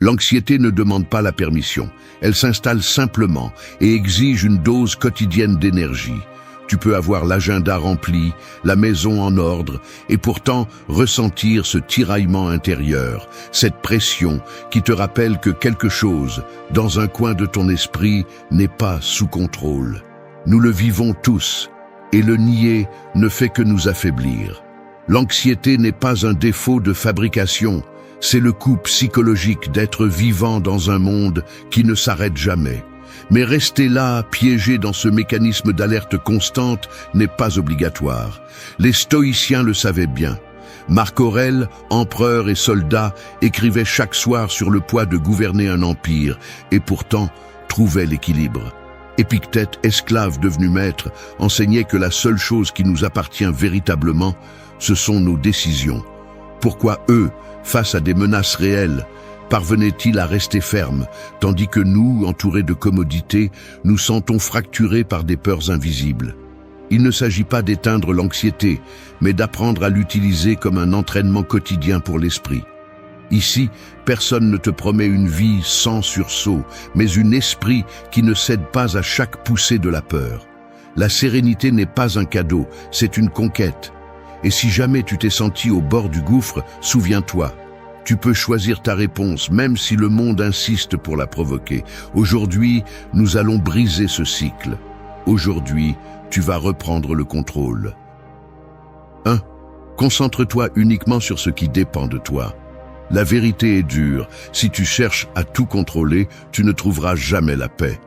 L'anxiété ne demande pas la permission. Elle s'installe simplement et exige une dose quotidienne d'énergie. Tu peux avoir l'agenda rempli, la maison en ordre, et pourtant ressentir ce tiraillement intérieur, cette pression qui te rappelle que quelque chose, dans un coin de ton esprit, n'est pas sous contrôle. Nous le vivons tous, et le nier ne fait que nous affaiblir. L'anxiété n'est pas un défaut de fabrication, c'est le coup psychologique d'être vivant dans un monde qui ne s'arrête jamais. Mais rester là, piégé dans ce mécanisme d'alerte constante, n'est pas obligatoire. Les stoïciens le savaient bien. Marc Aurèle, empereur et soldat, écrivait chaque soir sur le poids de gouverner un empire, et pourtant trouvait l'équilibre. Épictète, esclave devenu maître, enseignait que la seule chose qui nous appartient véritablement, ce sont nos décisions. Pourquoi eux, face à des menaces réelles, parvenaient-ils à rester fermes, tandis que nous, entourés de commodités, nous sentons fracturés par des peurs invisibles? Il ne s'agit pas d'éteindre l'anxiété, mais d'apprendre à l'utiliser comme un entraînement quotidien pour l'esprit. Ici, personne ne te promet une vie sans sursaut, mais un esprit qui ne cède pas à chaque poussée de la peur. La sérénité n'est pas un cadeau, c'est une conquête. Et si jamais tu t'es senti au bord du gouffre, souviens-toi, tu peux choisir ta réponse, même si le monde insiste pour la provoquer. Aujourd'hui, nous allons briser ce cycle. Aujourd'hui, tu vas reprendre le contrôle. 1. Concentre-toi uniquement sur ce qui dépend de toi. La vérité est dure. Si tu cherches à tout contrôler, tu ne trouveras jamais la paix.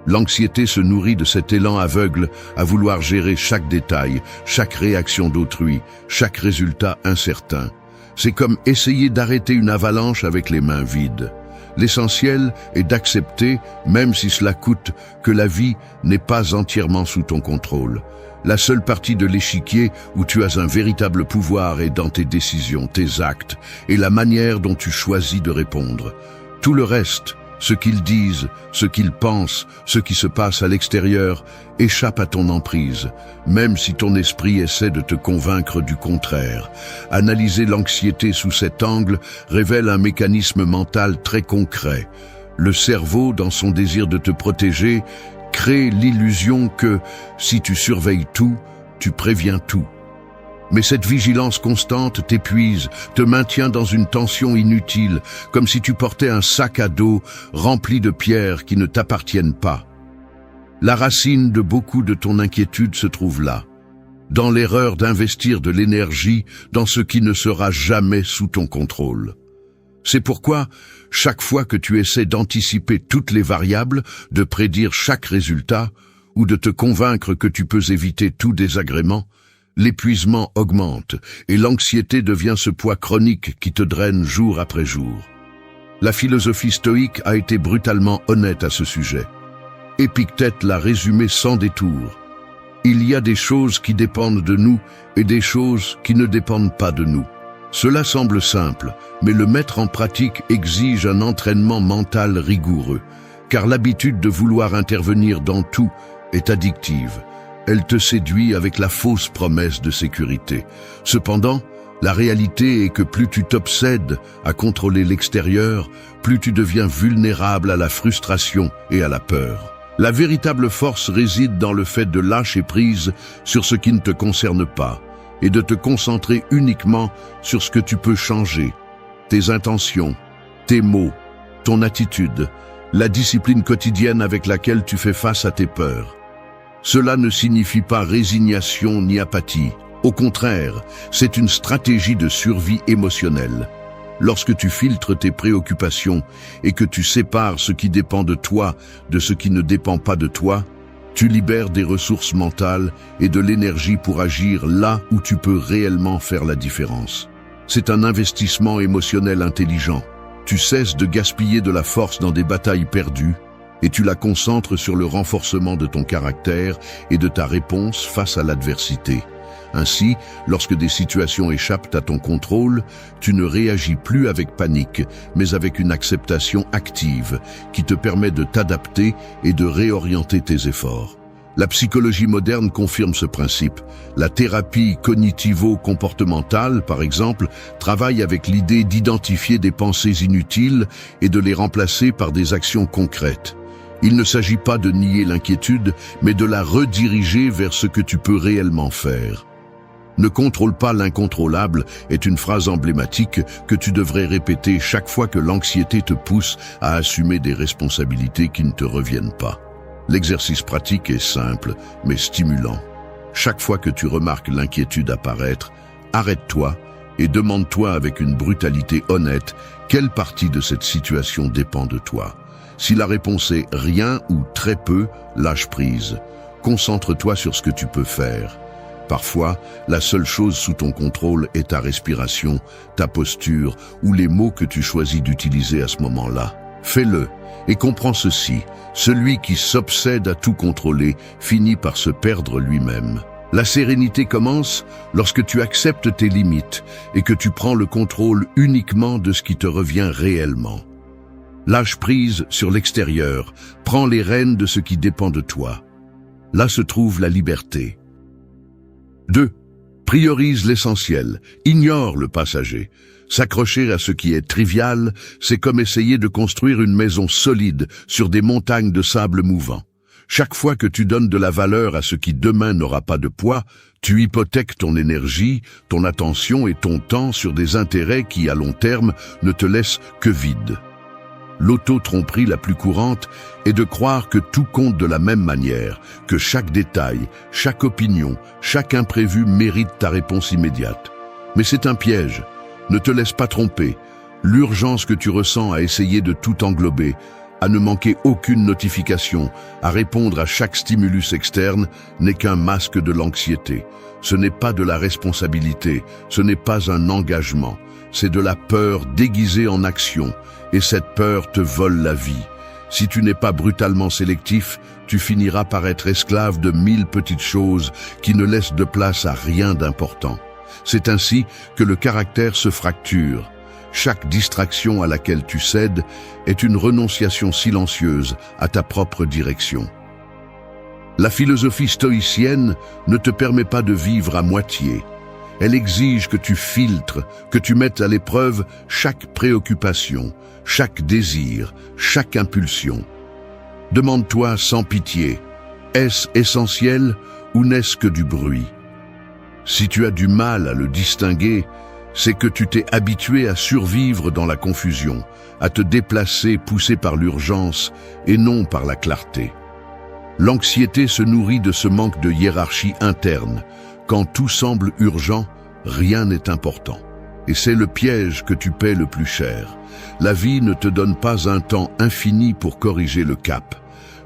L'anxiété se nourrit de cet élan aveugle à vouloir gérer chaque détail, chaque réaction d'autrui, chaque résultat incertain. C'est comme essayer d'arrêter une avalanche avec les mains vides. L'essentiel est d'accepter, même si cela coûte, que la vie n'est pas entièrement sous ton contrôle. La seule partie de l'échiquier où tu as un véritable pouvoir est dans tes décisions, tes actes et la manière dont tu choisis de répondre. Tout le reste, ce qu'ils disent, ce qu'ils pensent, ce qui se passe à l'extérieur, échappe à ton emprise, même si ton esprit essaie de te convaincre du contraire. Analyser l'anxiété sous cet angle révèle un mécanisme mental très concret. Le cerveau, dans son désir de te protéger, crée l'illusion que, si tu surveilles tout, tu préviens tout. Mais cette vigilance constante t'épuise, te maintient dans une tension inutile, comme si tu portais un sac à dos rempli de pierres qui ne t'appartiennent pas. La racine de beaucoup de ton inquiétude se trouve là, dans l'erreur d'investir de l'énergie dans ce qui ne sera jamais sous ton contrôle. C'est pourquoi, chaque fois que tu essaies d'anticiper toutes les variables, de prédire chaque résultat, ou de te convaincre que tu peux éviter tout désagrément, l'épuisement augmente et l'anxiété devient ce poids chronique qui te draine jour après jour. La philosophie stoïque a été brutalement honnête à ce sujet. Épictète l'a résumé sans détour. Il y a des choses qui dépendent de nous et des choses qui ne dépendent pas de nous. Cela semble simple, mais le mettre en pratique exige un entraînement mental rigoureux, car l'habitude de vouloir intervenir dans tout est addictive. Elle te séduit avec la fausse promesse de sécurité. Cependant, la réalité est que plus tu t'obsèdes à contrôler l'extérieur, plus tu deviens vulnérable à la frustration et à la peur. La véritable force réside dans le fait de lâcher prise sur ce qui ne te concerne pas et de te concentrer uniquement sur ce que tu peux changer. Tes intentions, tes mots, ton attitude, la discipline quotidienne avec laquelle tu fais face à tes peurs. Cela ne signifie pas résignation ni apathie. Au contraire, c'est une stratégie de survie émotionnelle. Lorsque tu filtres tes préoccupations et que tu sépares ce qui dépend de toi de ce qui ne dépend pas de toi, tu libères des ressources mentales et de l'énergie pour agir là où tu peux réellement faire la différence. C'est un investissement émotionnel intelligent. Tu cesses de gaspiller de la force dans des batailles perdues et tu la concentres sur le renforcement de ton caractère et de ta réponse face à l'adversité. Ainsi, lorsque des situations échappent à ton contrôle, tu ne réagis plus avec panique, mais avec une acceptation active qui te permet de t'adapter et de réorienter tes efforts. La psychologie moderne confirme ce principe. La thérapie cognitivo-comportementale, par exemple, travaille avec l'idée d'identifier des pensées inutiles et de les remplacer par des actions concrètes. Il ne s'agit pas de nier l'inquiétude, mais de la rediriger vers ce que tu peux réellement faire. Ne contrôle pas l'incontrôlable est une phrase emblématique que tu devrais répéter chaque fois que l'anxiété te pousse à assumer des responsabilités qui ne te reviennent pas. L'exercice pratique est simple, mais stimulant. Chaque fois que tu remarques l'inquiétude apparaître, arrête-toi et demande-toi avec une brutalité honnête quelle partie de cette situation dépend de toi. Si la réponse est rien ou très peu, lâche prise. Concentre-toi sur ce que tu peux faire. Parfois, la seule chose sous ton contrôle est ta respiration, ta posture ou les mots que tu choisis d'utiliser à ce moment-là. Fais-le et comprends ceci, celui qui s'obsède à tout contrôler finit par se perdre lui-même. La sérénité commence lorsque tu acceptes tes limites et que tu prends le contrôle uniquement de ce qui te revient réellement. Lâche prise sur l'extérieur, prends les rênes de ce qui dépend de toi. Là se trouve la liberté. 2. Priorise l'essentiel, ignore le passager. S'accrocher à ce qui est trivial, c'est comme essayer de construire une maison solide sur des montagnes de sable mouvant. Chaque fois que tu donnes de la valeur à ce qui demain n'aura pas de poids, tu hypothèques ton énergie, ton attention et ton temps sur des intérêts qui, à long terme, ne te laissent que vide. L'auto-tromperie la plus courante est de croire que tout compte de la même manière, que chaque détail, chaque opinion, chaque imprévu mérite ta réponse immédiate. Mais c'est un piège. Ne te laisse pas tromper. L'urgence que tu ressens à essayer de tout englober, à ne manquer aucune notification, à répondre à chaque stimulus externe, n'est qu'un masque de l'anxiété. Ce n'est pas de la responsabilité, ce n'est pas un engagement, c'est de la peur déguisée en action. Et cette peur te vole la vie. Si tu n'es pas brutalement sélectif, tu finiras par être esclave de 1000 petites choses qui ne laissent de place à rien d'important. C'est ainsi que le caractère se fracture. Chaque distraction à laquelle tu cèdes est une renonciation silencieuse à ta propre direction. La philosophie stoïcienne ne te permet pas de vivre à moitié. Elle exige que tu filtres, que tu mettes à l'épreuve chaque préoccupation, chaque désir, chaque impulsion. Demande-toi sans pitié, est-ce essentiel ou n'est-ce que du bruit? Si tu as du mal à le distinguer, c'est que tu t'es habitué à survivre dans la confusion, à te déplacer poussé par l'urgence et non par la clarté. L'anxiété se nourrit de ce manque de hiérarchie interne. Quand tout semble urgent, rien n'est important. Et c'est le piège que tu paies le plus cher. La vie ne te donne pas un temps infini pour corriger le cap.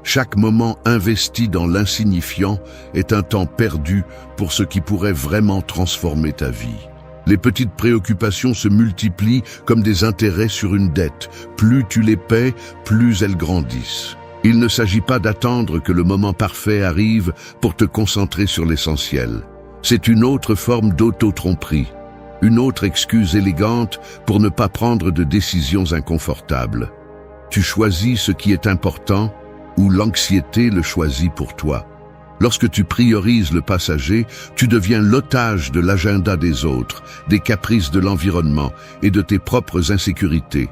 Chaque moment investi dans l'insignifiant est un temps perdu pour ce qui pourrait vraiment transformer ta vie. Les petites préoccupations se multiplient comme des intérêts sur une dette. Plus tu les paies, plus elles grandissent. Il ne s'agit pas d'attendre que le moment parfait arrive pour te concentrer sur l'essentiel. C'est une autre forme d'auto-tromperie, une autre excuse élégante pour ne pas prendre de décisions inconfortables. Tu choisis ce qui est important ou l'anxiété le choisit pour toi. Lorsque tu priorises le passager, tu deviens l'otage de l'agenda des autres, des caprices de l'environnement et de tes propres insécurités.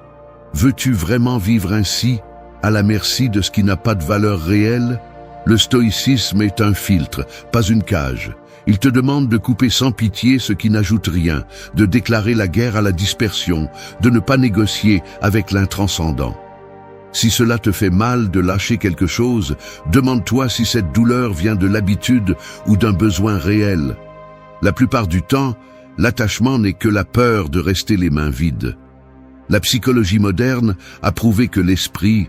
Veux-tu vraiment vivre ainsi, à la merci de ce qui n'a pas de valeur réelle? Le stoïcisme est un filtre, pas une cage. Il te demande de couper sans pitié ce qui n'ajoute rien, de déclarer la guerre à la dispersion, de ne pas négocier avec l'intranscendant. Si cela te fait mal de lâcher quelque chose, demande-toi si cette douleur vient de l'habitude ou d'un besoin réel. La plupart du temps, l'attachement n'est que la peur de rester les mains vides. La psychologie moderne a prouvé que l'esprit,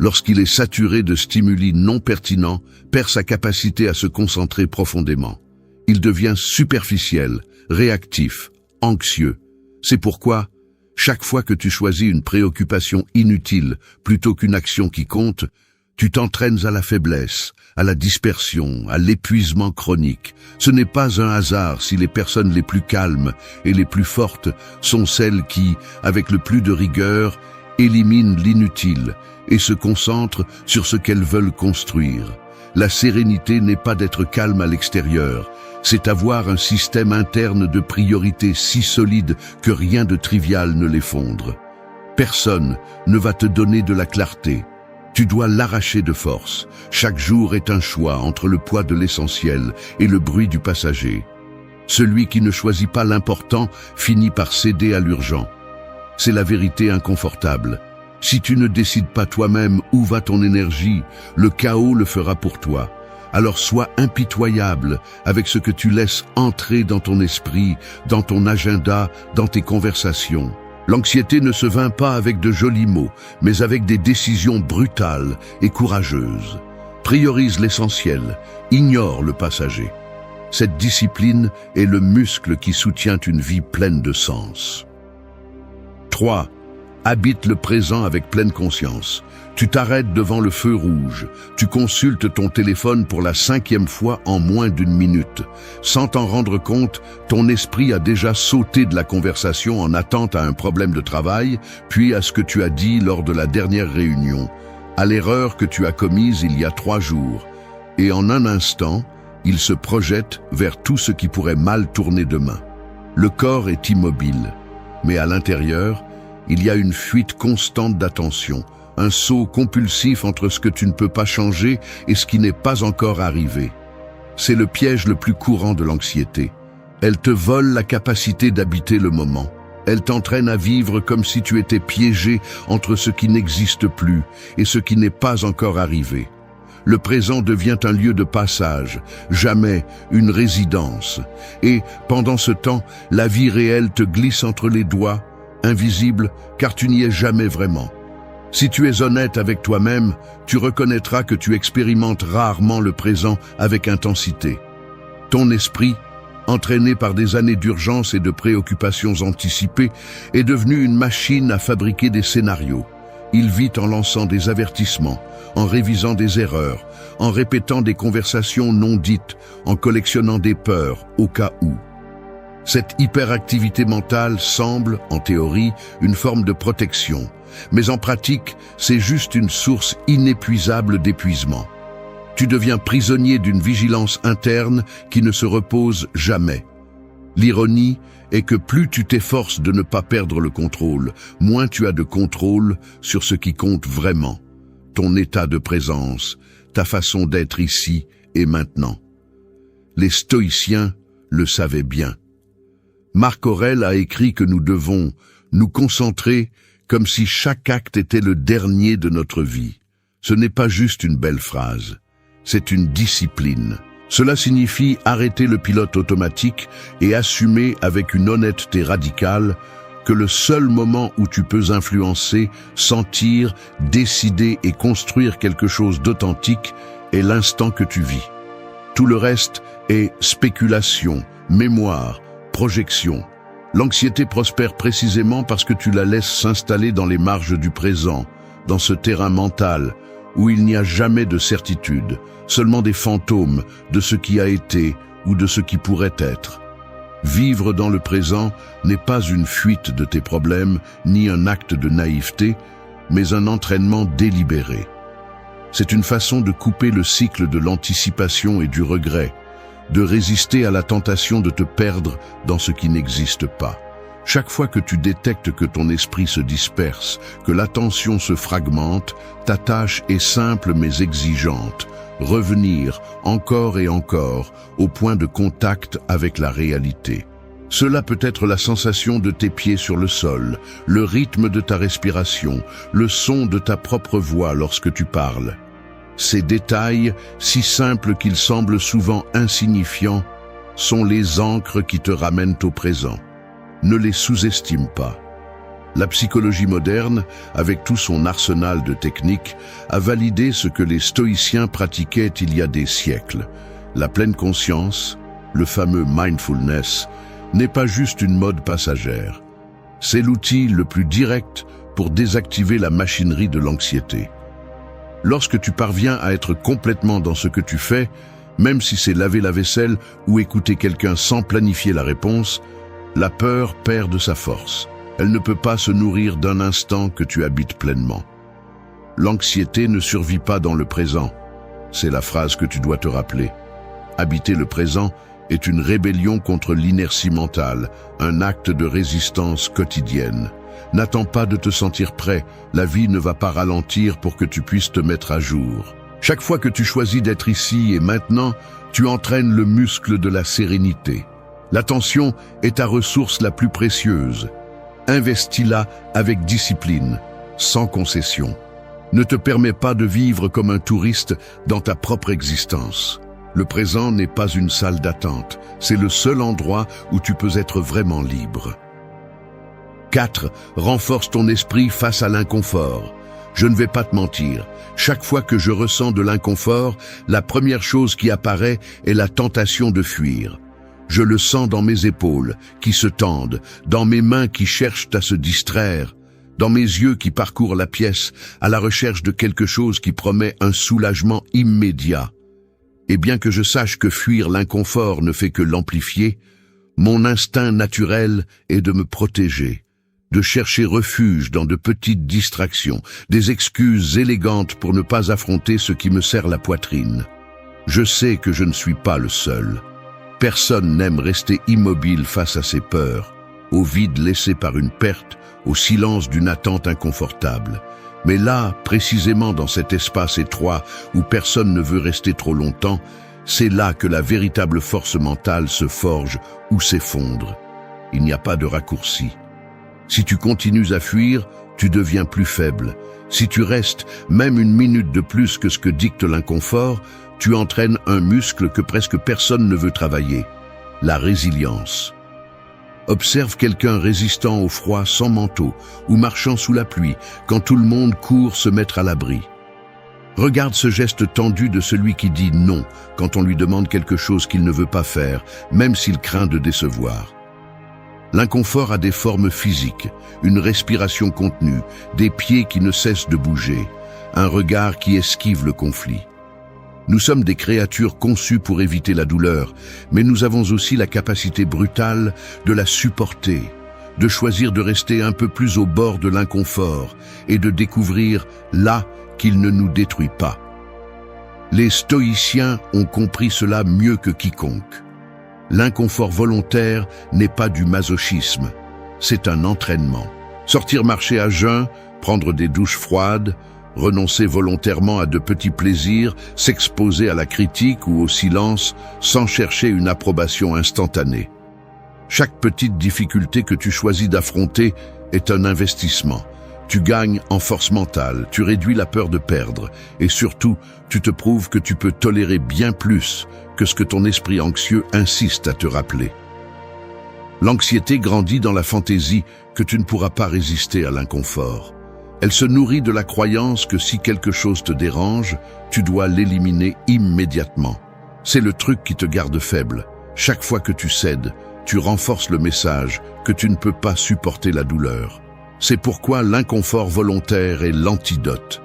lorsqu'il est saturé de stimuli non pertinents, perd sa capacité à se concentrer profondément. Il devient superficiel, réactif, anxieux. C'est pourquoi, chaque fois que tu choisis une préoccupation inutile plutôt qu'une action qui compte, tu t'entraînes à la faiblesse, à la dispersion, à l'épuisement chronique. Ce n'est pas un hasard si les personnes les plus calmes et les plus fortes sont celles qui, avec le plus de rigueur, éliminent l'inutile et se concentrent sur ce qu'elles veulent construire. La sérénité n'est pas d'être calme à l'extérieur, c'est avoir un système interne de priorités si solide que rien de trivial ne l'effondre. Personne ne va te donner de la clarté. Tu dois l'arracher de force. Chaque jour est un choix entre le poids de l'essentiel et le bruit du passager. Celui qui ne choisit pas l'important finit par céder à l'urgent. C'est la vérité inconfortable. Si tu ne décides pas toi-même où va ton énergie, le chaos le fera pour toi. Alors sois impitoyable avec ce que tu laisses entrer dans ton esprit, dans ton agenda, dans tes conversations. L'anxiété ne se vainc pas avec de jolis mots, mais avec des décisions brutales et courageuses. Priorise l'essentiel, ignore le passager. Cette discipline est le muscle qui soutient une vie pleine de sens. 3. Habite le présent avec pleine conscience. Tu t'arrêtes devant le feu rouge. Tu consultes ton téléphone pour la 5e fois en moins d'1 minute. Sans t'en rendre compte, ton esprit a déjà sauté de la conversation en attente à un problème de travail, puis à ce que tu as dit lors de la dernière réunion, à l'erreur que tu as commise il y a 3 jours. Et en un instant, il se projette vers tout ce qui pourrait mal tourner demain. Le corps est immobile, mais à l'intérieur, il y a une fuite constante d'attention, un saut compulsif entre ce que tu ne peux pas changer et ce qui n'est pas encore arrivé. C'est le piège le plus courant de l'anxiété. Elle te vole la capacité d'habiter le moment. Elle t'entraîne à vivre comme si tu étais piégé entre ce qui n'existe plus et ce qui n'est pas encore arrivé. Le présent devient un lieu de passage, jamais une résidence. Et, pendant ce temps, la vie réelle te glisse entre les doigts, invisible, car tu n'y es jamais vraiment. Si tu es honnête avec toi-même, tu reconnaîtras que tu expérimentes rarement le présent avec intensité. Ton esprit, entraîné par des années d'urgence et de préoccupations anticipées, est devenu une machine à fabriquer des scénarios. Il vit en lançant des avertissements, en révisant des erreurs, en répétant des conversations non dites, en collectionnant des peurs au cas où. Cette hyperactivité mentale semble, en théorie, une forme de protection, mais en pratique, c'est juste une source inépuisable d'épuisement. Tu deviens prisonnier d'une vigilance interne qui ne se repose jamais. L'ironie est que plus tu t'efforces de ne pas perdre le contrôle, moins tu as de contrôle sur ce qui compte vraiment. Ton état de présence, ta façon d'être ici et maintenant. Les stoïciens le savaient bien. Marc Aurèle a écrit que nous devons nous concentrer comme si chaque acte était le dernier de notre vie. Ce n'est pas juste une belle phrase, c'est une discipline. Cela signifie arrêter le pilote automatique et assumer avec une honnêteté radicale que le seul moment où tu peux influencer, sentir, décider et construire quelque chose d'authentique est l'instant que tu vis. Tout le reste est spéculation, mémoire, projection. L'anxiété prospère précisément parce que tu la laisses s'installer dans les marges du présent, dans ce terrain mental où il n'y a jamais de certitude, seulement des fantômes de ce qui a été ou de ce qui pourrait être. Vivre dans le présent n'est pas une fuite de tes problèmes, ni un acte de naïveté, mais un entraînement délibéré. C'est une façon de couper le cycle de l'anticipation et du regret, de résister à la tentation de te perdre dans ce qui n'existe pas. Chaque fois que tu détectes que ton esprit se disperse, que l'attention se fragmente, ta tâche est simple mais exigeante. Revenir encore et encore au point de contact avec la réalité. Cela peut être la sensation de tes pieds sur le sol, le rythme de ta respiration, le son de ta propre voix lorsque tu parles. Ces détails, si simples qu'ils semblent souvent insignifiants, sont les ancres qui te ramènent au présent. Ne les sous-estime pas. La psychologie moderne, avec tout son arsenal de techniques, a validé ce que les stoïciens pratiquaient il y a des siècles. La pleine conscience, le fameux mindfulness, n'est pas juste une mode passagère. C'est l'outil le plus direct pour désactiver la machinerie de l'anxiété. Lorsque tu parviens à être complètement dans ce que tu fais, même si c'est laver la vaisselle ou écouter quelqu'un sans planifier la réponse, la peur perd de sa force. Elle ne peut pas se nourrir d'un instant que tu habites pleinement. L'anxiété ne survit pas dans le présent. C'est la phrase que tu dois te rappeler. Habiter le présent est une rébellion contre l'inertie mentale, un acte de résistance quotidienne. N'attends pas de te sentir prêt, la vie ne va pas ralentir pour que tu puisses te mettre à jour. Chaque fois que tu choisis d'être ici et maintenant, tu entraînes le muscle de la sérénité. L'attention est ta ressource la plus précieuse. Investis-la avec discipline, sans concession. Ne te permets pas de vivre comme un touriste dans ta propre existence. Le présent n'est pas une salle d'attente, c'est le seul endroit où tu peux être vraiment libre. 4. Renforce ton esprit face à l'inconfort. Je ne vais pas te mentir, chaque fois que je ressens de l'inconfort, la première chose qui apparaît est la tentation de fuir. Je le sens dans mes épaules qui se tendent, dans mes mains qui cherchent à se distraire, dans mes yeux qui parcourent la pièce à la recherche de quelque chose qui promet un soulagement immédiat. Et bien que je sache que fuir l'inconfort ne fait que l'amplifier, mon instinct naturel est de me protéger, de chercher refuge dans de petites distractions, des excuses élégantes pour ne pas affronter ce qui me serre la poitrine. Je sais que je ne suis pas le seul. Personne n'aime rester immobile face à ses peurs, au vide laissé par une perte, au silence d'une attente inconfortable. Mais là, précisément dans cet espace étroit où personne ne veut rester trop longtemps, c'est là que la véritable force mentale se forge ou s'effondre. Il n'y a pas de raccourci. Si tu continues à fuir, tu deviens plus faible. Si tu restes même une minute de plus que ce que dicte l'inconfort, tu entraînes un muscle que presque personne ne veut travailler, la résilience. Observe quelqu'un résistant au froid sans manteau ou marchant sous la pluie quand tout le monde court se mettre à l'abri. Regarde ce geste tendu de celui qui dit non quand on lui demande quelque chose qu'il ne veut pas faire, même s'il craint de décevoir. L'inconfort a des formes physiques, une respiration contenue, des pieds qui ne cessent de bouger, un regard qui esquive le conflit. Nous sommes des créatures conçues pour éviter la douleur, mais nous avons aussi la capacité brutale de la supporter, de choisir de rester un peu plus au bord de l'inconfort et de découvrir là qu'il ne nous détruit pas. Les stoïciens ont compris cela mieux que quiconque. L'inconfort volontaire n'est pas du masochisme, c'est un entraînement. Sortir marcher à jeun, prendre des douches froides, renoncer volontairement à de petits plaisirs, s'exposer à la critique ou au silence sans chercher une approbation instantanée. Chaque petite difficulté que tu choisis d'affronter est un investissement. Tu gagnes en force mentale, tu réduis la peur de perdre et surtout, tu te prouves que tu peux tolérer bien plus que ce que ton esprit anxieux insiste à te rappeler. L'anxiété grandit dans la fantaisie que tu ne pourras pas résister à l'inconfort. Elle se nourrit de la croyance que si quelque chose te dérange, tu dois l'éliminer immédiatement. C'est le truc qui te garde faible. Chaque fois que tu cèdes, tu renforces le message que tu ne peux pas supporter la douleur. C'est pourquoi l'inconfort volontaire est l'antidote.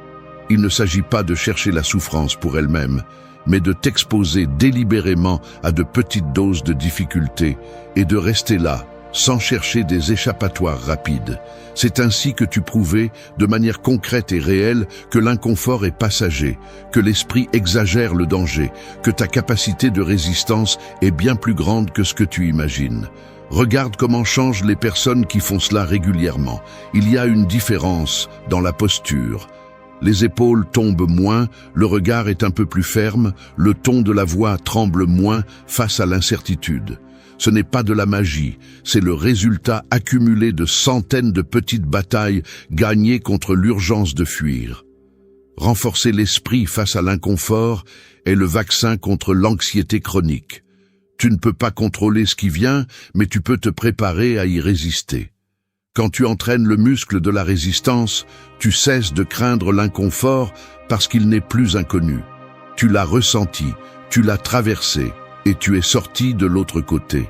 Il ne s'agit pas de chercher la souffrance pour elle-même, mais de t'exposer délibérément à de petites doses de difficulté et de rester là, sans chercher des échappatoires rapides. C'est ainsi que tu prouvais, de manière concrète et réelle, que l'inconfort est passager, que l'esprit exagère le danger, que ta capacité de résistance est bien plus grande que ce que tu imagines. Regarde comment changent les personnes qui font cela régulièrement. Il y a une différence dans la posture. Les épaules tombent moins, le regard est un peu plus ferme, le ton de la voix tremble moins face à l'incertitude. Ce n'est pas de la magie, c'est le résultat accumulé de centaines de petites batailles gagnées contre l'urgence de fuir. Renforcer l'esprit face à l'inconfort est le vaccin contre l'anxiété chronique. Tu ne peux pas contrôler ce qui vient, mais tu peux te préparer à y résister. Quand tu entraînes le muscle de la résistance, tu cesses de craindre l'inconfort parce qu'il n'est plus inconnu. Tu l'as ressenti, tu l'as traversé et tu es sorti de l'autre côté.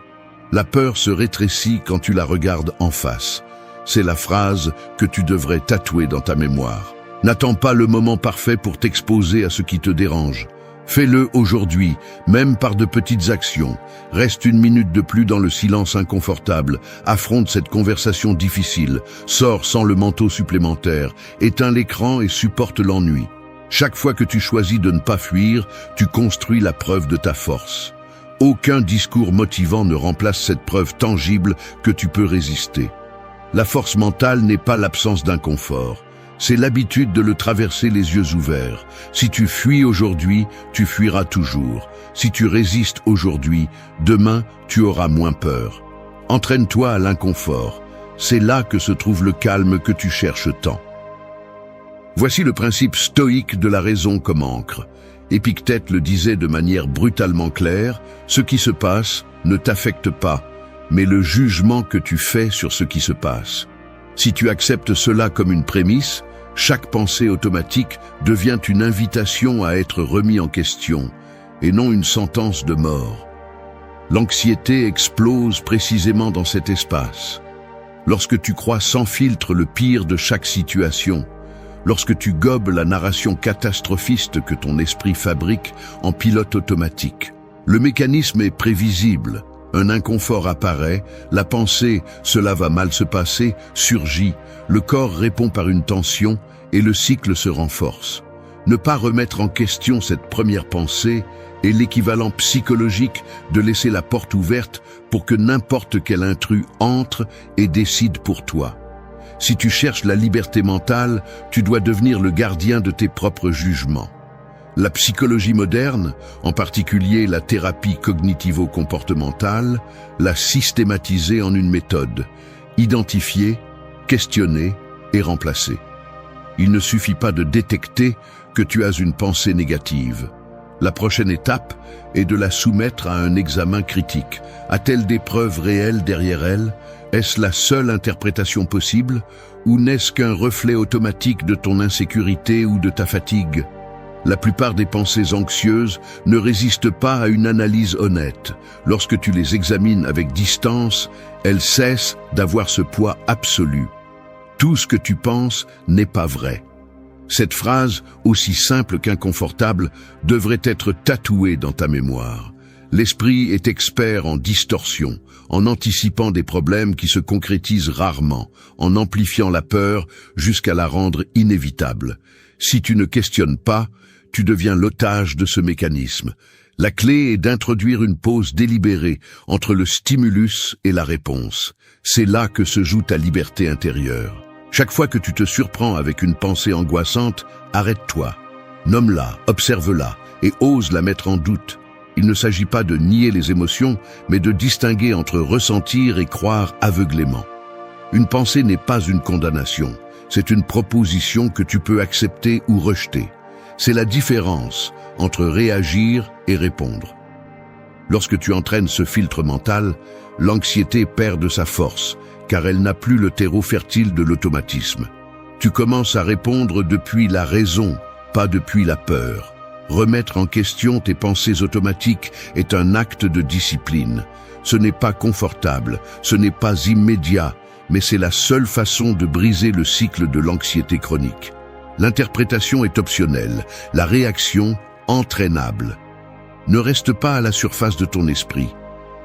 La peur se rétrécit quand tu la regardes en face. C'est la phrase que tu devrais tatouer dans ta mémoire. N'attends pas le moment parfait pour t'exposer à ce qui te dérange. Fais-le aujourd'hui, même par de petites actions. Reste une minute de plus dans le silence inconfortable. Affronte cette conversation difficile. Sors sans le manteau supplémentaire. Éteins l'écran et supporte l'ennui. Chaque fois que tu choisis de ne pas fuir, tu construis la preuve de ta force. Aucun discours motivant ne remplace cette preuve tangible que tu peux résister. La force mentale n'est pas l'absence d'inconfort. C'est l'habitude de le traverser les yeux ouverts. Si tu fuis aujourd'hui, tu fuiras toujours. Si tu résistes aujourd'hui, demain, tu auras moins peur. Entraîne-toi à l'inconfort. C'est là que se trouve le calme que tu cherches tant. Voici le principe stoïque de la raison comme encre. Épictète le disait de manière brutalement claire, ce qui se passe ne t'affecte pas, mais le jugement que tu fais sur ce qui se passe. Si tu acceptes cela comme une prémisse, chaque pensée automatique devient une invitation à être remis en question, et non une sentence de mort. L'anxiété explose précisément dans cet espace. Lorsque tu crois sans filtre le pire de chaque situation, lorsque tu gobes la narration catastrophiste que ton esprit fabrique en pilote automatique. Le mécanisme est prévisible. Un inconfort apparaît, la pensée « cela va mal se passer » surgit, le corps répond par une tension et le cycle se renforce. Ne pas remettre en question cette première pensée est l'équivalent psychologique de laisser la porte ouverte pour que n'importe quel intrus entre et décide pour toi. Si tu cherches la liberté mentale, tu dois devenir le gardien de tes propres jugements. La psychologie moderne, en particulier la thérapie cognitivo-comportementale, l'a systématisée en une méthode: identifier, questionner et remplacer. Il ne suffit pas de détecter que tu as une pensée négative. La prochaine étape est de la soumettre à un examen critique. A-t-elle des preuves réelles derrière elle ? Est-ce la seule interprétation possible, ou n'est-ce qu'un reflet automatique de ton insécurité ou de ta fatigue ? La plupart des pensées anxieuses ne résistent pas à une analyse honnête. Lorsque tu les examines avec distance, elles cessent d'avoir ce poids absolu. Tout ce que tu penses n'est pas vrai. Cette phrase, aussi simple qu'inconfortable, devrait être tatouée dans ta mémoire. L'esprit est expert en distorsion, en anticipant des problèmes qui se concrétisent rarement, en amplifiant la peur jusqu'à la rendre inévitable. Si tu ne questionnes pas, tu deviens l'otage de ce mécanisme. La clé est d'introduire une pause délibérée entre le stimulus et la réponse. C'est là que se joue ta liberté intérieure. Chaque fois que tu te surprends avec une pensée angoissante, arrête-toi, nomme-la, observe-la et ose la mettre en doute. Il ne s'agit pas de nier les émotions, mais de distinguer entre ressentir et croire aveuglément. Une pensée n'est pas une condamnation, c'est une proposition que tu peux accepter ou rejeter. C'est la différence entre réagir et répondre. Lorsque tu entraînes ce filtre mental, l'anxiété perd de sa force, car elle n'a plus le terreau fertile de l'automatisme. Tu commences à répondre depuis la raison, pas depuis la peur. Remettre en question tes pensées automatiques est un acte de discipline. Ce n'est pas confortable, ce n'est pas immédiat, mais c'est la seule façon de briser le cycle de l'anxiété chronique. L'interprétation est optionnelle, la réaction entraînable. Ne reste pas à la surface de ton esprit.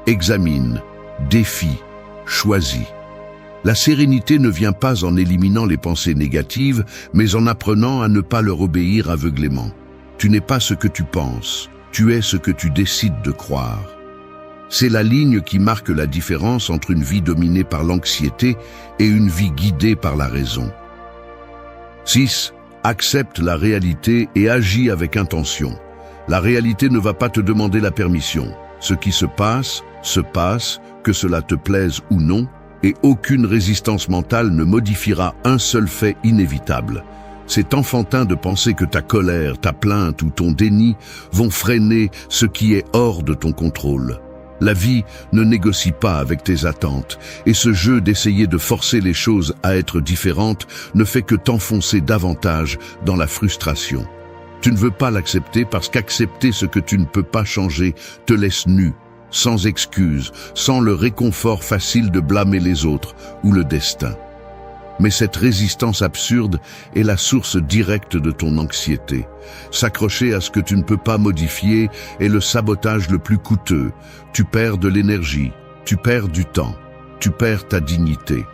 Examine, défie, choisis. La sérénité ne vient pas en éliminant les pensées négatives, mais en apprenant à ne pas leur obéir aveuglément. Tu n'es pas ce que tu penses, tu es ce que tu décides de croire. C'est la ligne qui marque la différence entre une vie dominée par l'anxiété et une vie guidée par la raison. 6. Accepte la réalité et agis avec intention. La réalité ne va pas te demander la permission. Ce qui se passe, que cela te plaise ou non, et aucune résistance mentale ne modifiera un seul fait inévitable. C'est enfantin de penser que ta colère, ta plainte ou ton déni vont freiner ce qui est hors de ton contrôle. La vie ne négocie pas avec tes attentes, et ce jeu d'essayer de forcer les choses à être différentes ne fait que t'enfoncer davantage dans la frustration. Tu ne veux pas l'accepter parce qu'accepter ce que tu ne peux pas changer te laisse nu, sans excuse, sans le réconfort facile de blâmer les autres ou le destin. Mais cette résistance absurde est la source directe de ton anxiété. S'accrocher à ce que tu ne peux pas modifier est le sabotage le plus coûteux. Tu perds de l'énergie, tu perds du temps, tu perds ta dignité.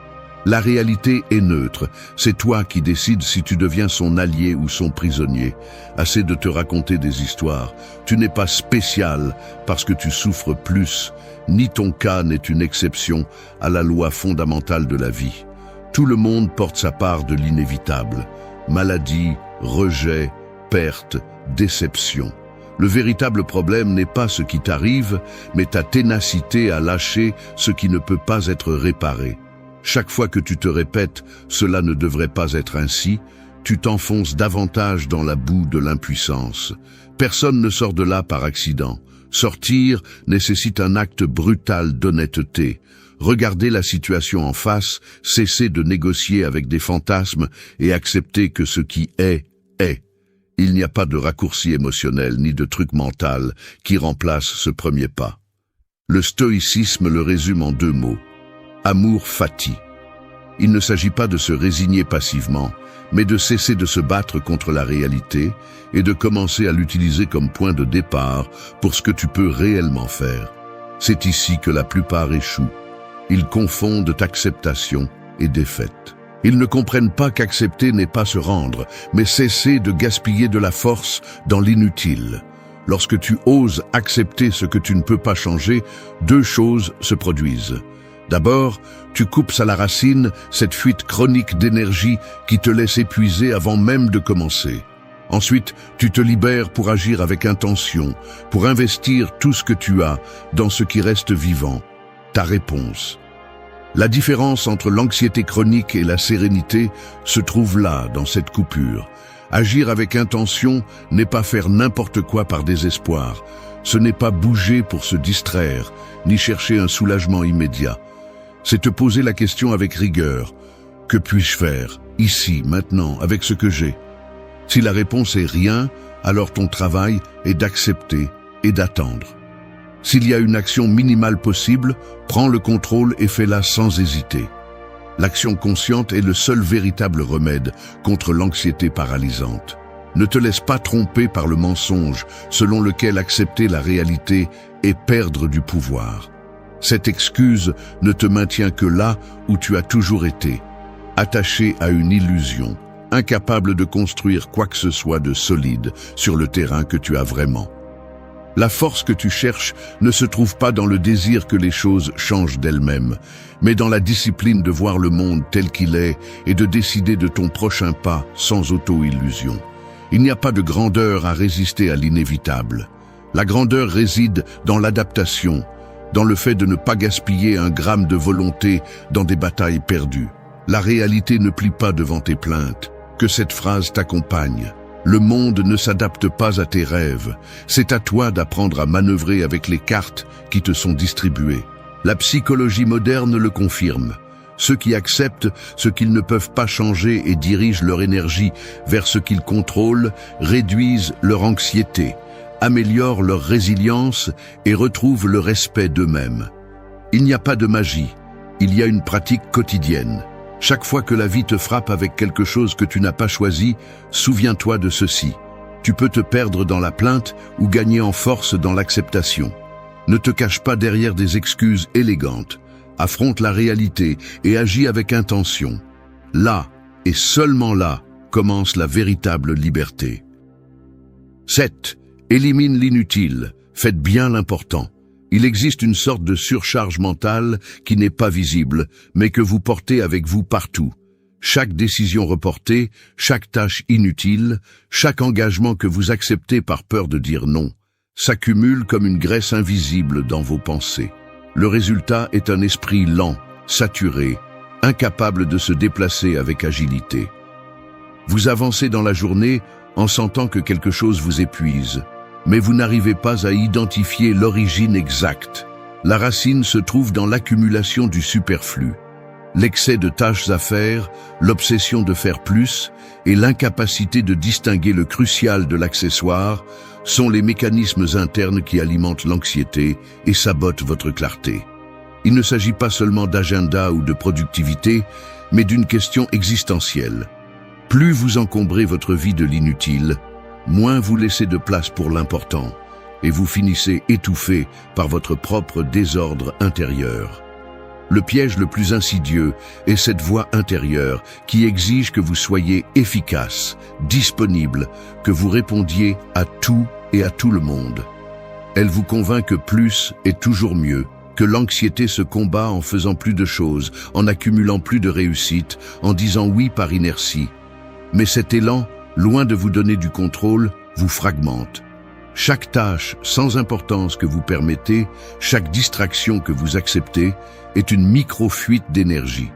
La réalité est neutre. C'est toi qui décides si tu deviens son allié ou son prisonnier. Assez de te raconter des histoires. Tu n'es pas spécial parce que tu souffres plus. Ni ton cas n'est une exception à la loi fondamentale de la vie. Tout le monde porte sa part de l'inévitable. Maladie, rejet, perte, déception. Le véritable problème n'est pas ce qui t'arrive, mais ta ténacité à lâcher ce qui ne peut pas être réparé. Chaque fois que tu te répètes « cela ne devrait pas être ainsi », tu t'enfonces davantage dans la boue de l'impuissance. Personne ne sort de là par accident. Sortir nécessite un acte brutal d'honnêteté. Regarder la situation en face, cesser de négocier avec des fantasmes et accepter que ce qui est, est. Il n'y a pas de raccourci émotionnel ni de truc mental qui remplace ce premier pas. Le stoïcisme le résume en 2 mots. Amour fati. Il ne s'agit pas de se résigner passivement, mais de cesser de se battre contre la réalité et de commencer à l'utiliser comme point de départ pour ce que tu peux réellement faire. C'est ici que la plupart échouent. Ils confondent acceptation et défaite. Ils ne comprennent pas qu'accepter n'est pas se rendre, mais cesser de gaspiller de la force dans l'inutile. Lorsque tu oses accepter ce que tu ne peux pas changer, 2 choses se produisent. D'abord, tu coupes à la racine cette fuite chronique d'énergie qui te laisse épuiser avant même de commencer. Ensuite, tu te libères pour agir avec intention, pour investir tout ce que tu as dans ce qui reste vivant, ta réponse. La différence entre l'anxiété chronique et la sérénité se trouve là, dans cette coupure. Agir avec intention n'est pas faire n'importe quoi par désespoir. Ce n'est pas bouger pour se distraire, ni chercher un soulagement immédiat. C'est te poser la question avec rigueur. Que puis-je faire, ici, maintenant, avec ce que j'ai? Si la réponse est rien, alors ton travail est d'accepter et d'attendre. S'il y a une action minimale possible, prends le contrôle et fais-la sans hésiter. L'action consciente est le seul véritable remède contre l'anxiété paralysante. Ne te laisse pas tromper par le mensonge selon lequel accepter la réalité est perdre du pouvoir. Cette excuse ne te maintient que là où tu as toujours été, attaché à une illusion, incapable de construire quoi que ce soit de solide sur le terrain que tu as vraiment. La force que tu cherches ne se trouve pas dans le désir que les choses changent d'elles-mêmes, mais dans la discipline de voir le monde tel qu'il est et de décider de ton prochain pas sans auto-illusion. Il n'y a pas de grandeur à résister à l'inévitable. La grandeur réside dans l'adaptation, dans le fait de ne pas gaspiller un gramme de volonté dans des batailles perdues. La réalité ne plie pas devant tes plaintes. Que cette phrase t'accompagne. Le monde ne s'adapte pas à tes rêves. C'est à toi d'apprendre à manœuvrer avec les cartes qui te sont distribuées. La psychologie moderne le confirme. Ceux qui acceptent ce qu'ils ne peuvent pas changer et dirigent leur énergie vers ce qu'ils contrôlent réduisent leur anxiété, améliorent leur résilience et retrouvent le respect d'eux-mêmes. Il n'y a pas de magie, il y a une pratique quotidienne. Chaque fois que la vie te frappe avec quelque chose que tu n'as pas choisi, souviens-toi de ceci. Tu peux te perdre dans la plainte ou gagner en force dans l'acceptation. Ne te cache pas derrière des excuses élégantes. Affronte la réalité et agis avec intention. Là, et seulement là, commence la véritable liberté. 7. Élimine l'inutile. Faites bien l'important. Il existe une sorte de surcharge mentale qui n'est pas visible, mais que vous portez avec vous partout. Chaque décision reportée, chaque tâche inutile, chaque engagement que vous acceptez par peur de dire non, s'accumule comme une graisse invisible dans vos pensées. Le résultat est un esprit lent, saturé, incapable de se déplacer avec agilité. Vous avancez dans la journée en sentant que quelque chose vous épuise, mais vous n'arrivez pas à identifier l'origine exacte. La racine se trouve dans l'accumulation du superflu. L'excès de tâches à faire, l'obsession de faire plus et l'incapacité de distinguer le crucial de l'accessoire sont les mécanismes internes qui alimentent l'anxiété et sabotent votre clarté. Il ne s'agit pas seulement d'agenda ou de productivité, mais d'une question existentielle. Plus vous encombrez votre vie de l'inutile, moins vous laissez de place pour l'important, et vous finissez étouffé par votre propre désordre intérieur. Le piège le plus insidieux est cette voix intérieure qui exige que vous soyez efficace, disponible, que vous répondiez à tout et à tout le monde. Elle vous convainc que plus est toujours mieux, que l'anxiété se combat en faisant plus de choses, en accumulant plus de réussites, en disant oui par inertie. Mais cet élan, loin de vous donner du contrôle, vous fragmente. Chaque tâche sans importance que vous permettez, chaque distraction que vous acceptez, est une micro-fuite d'énergie.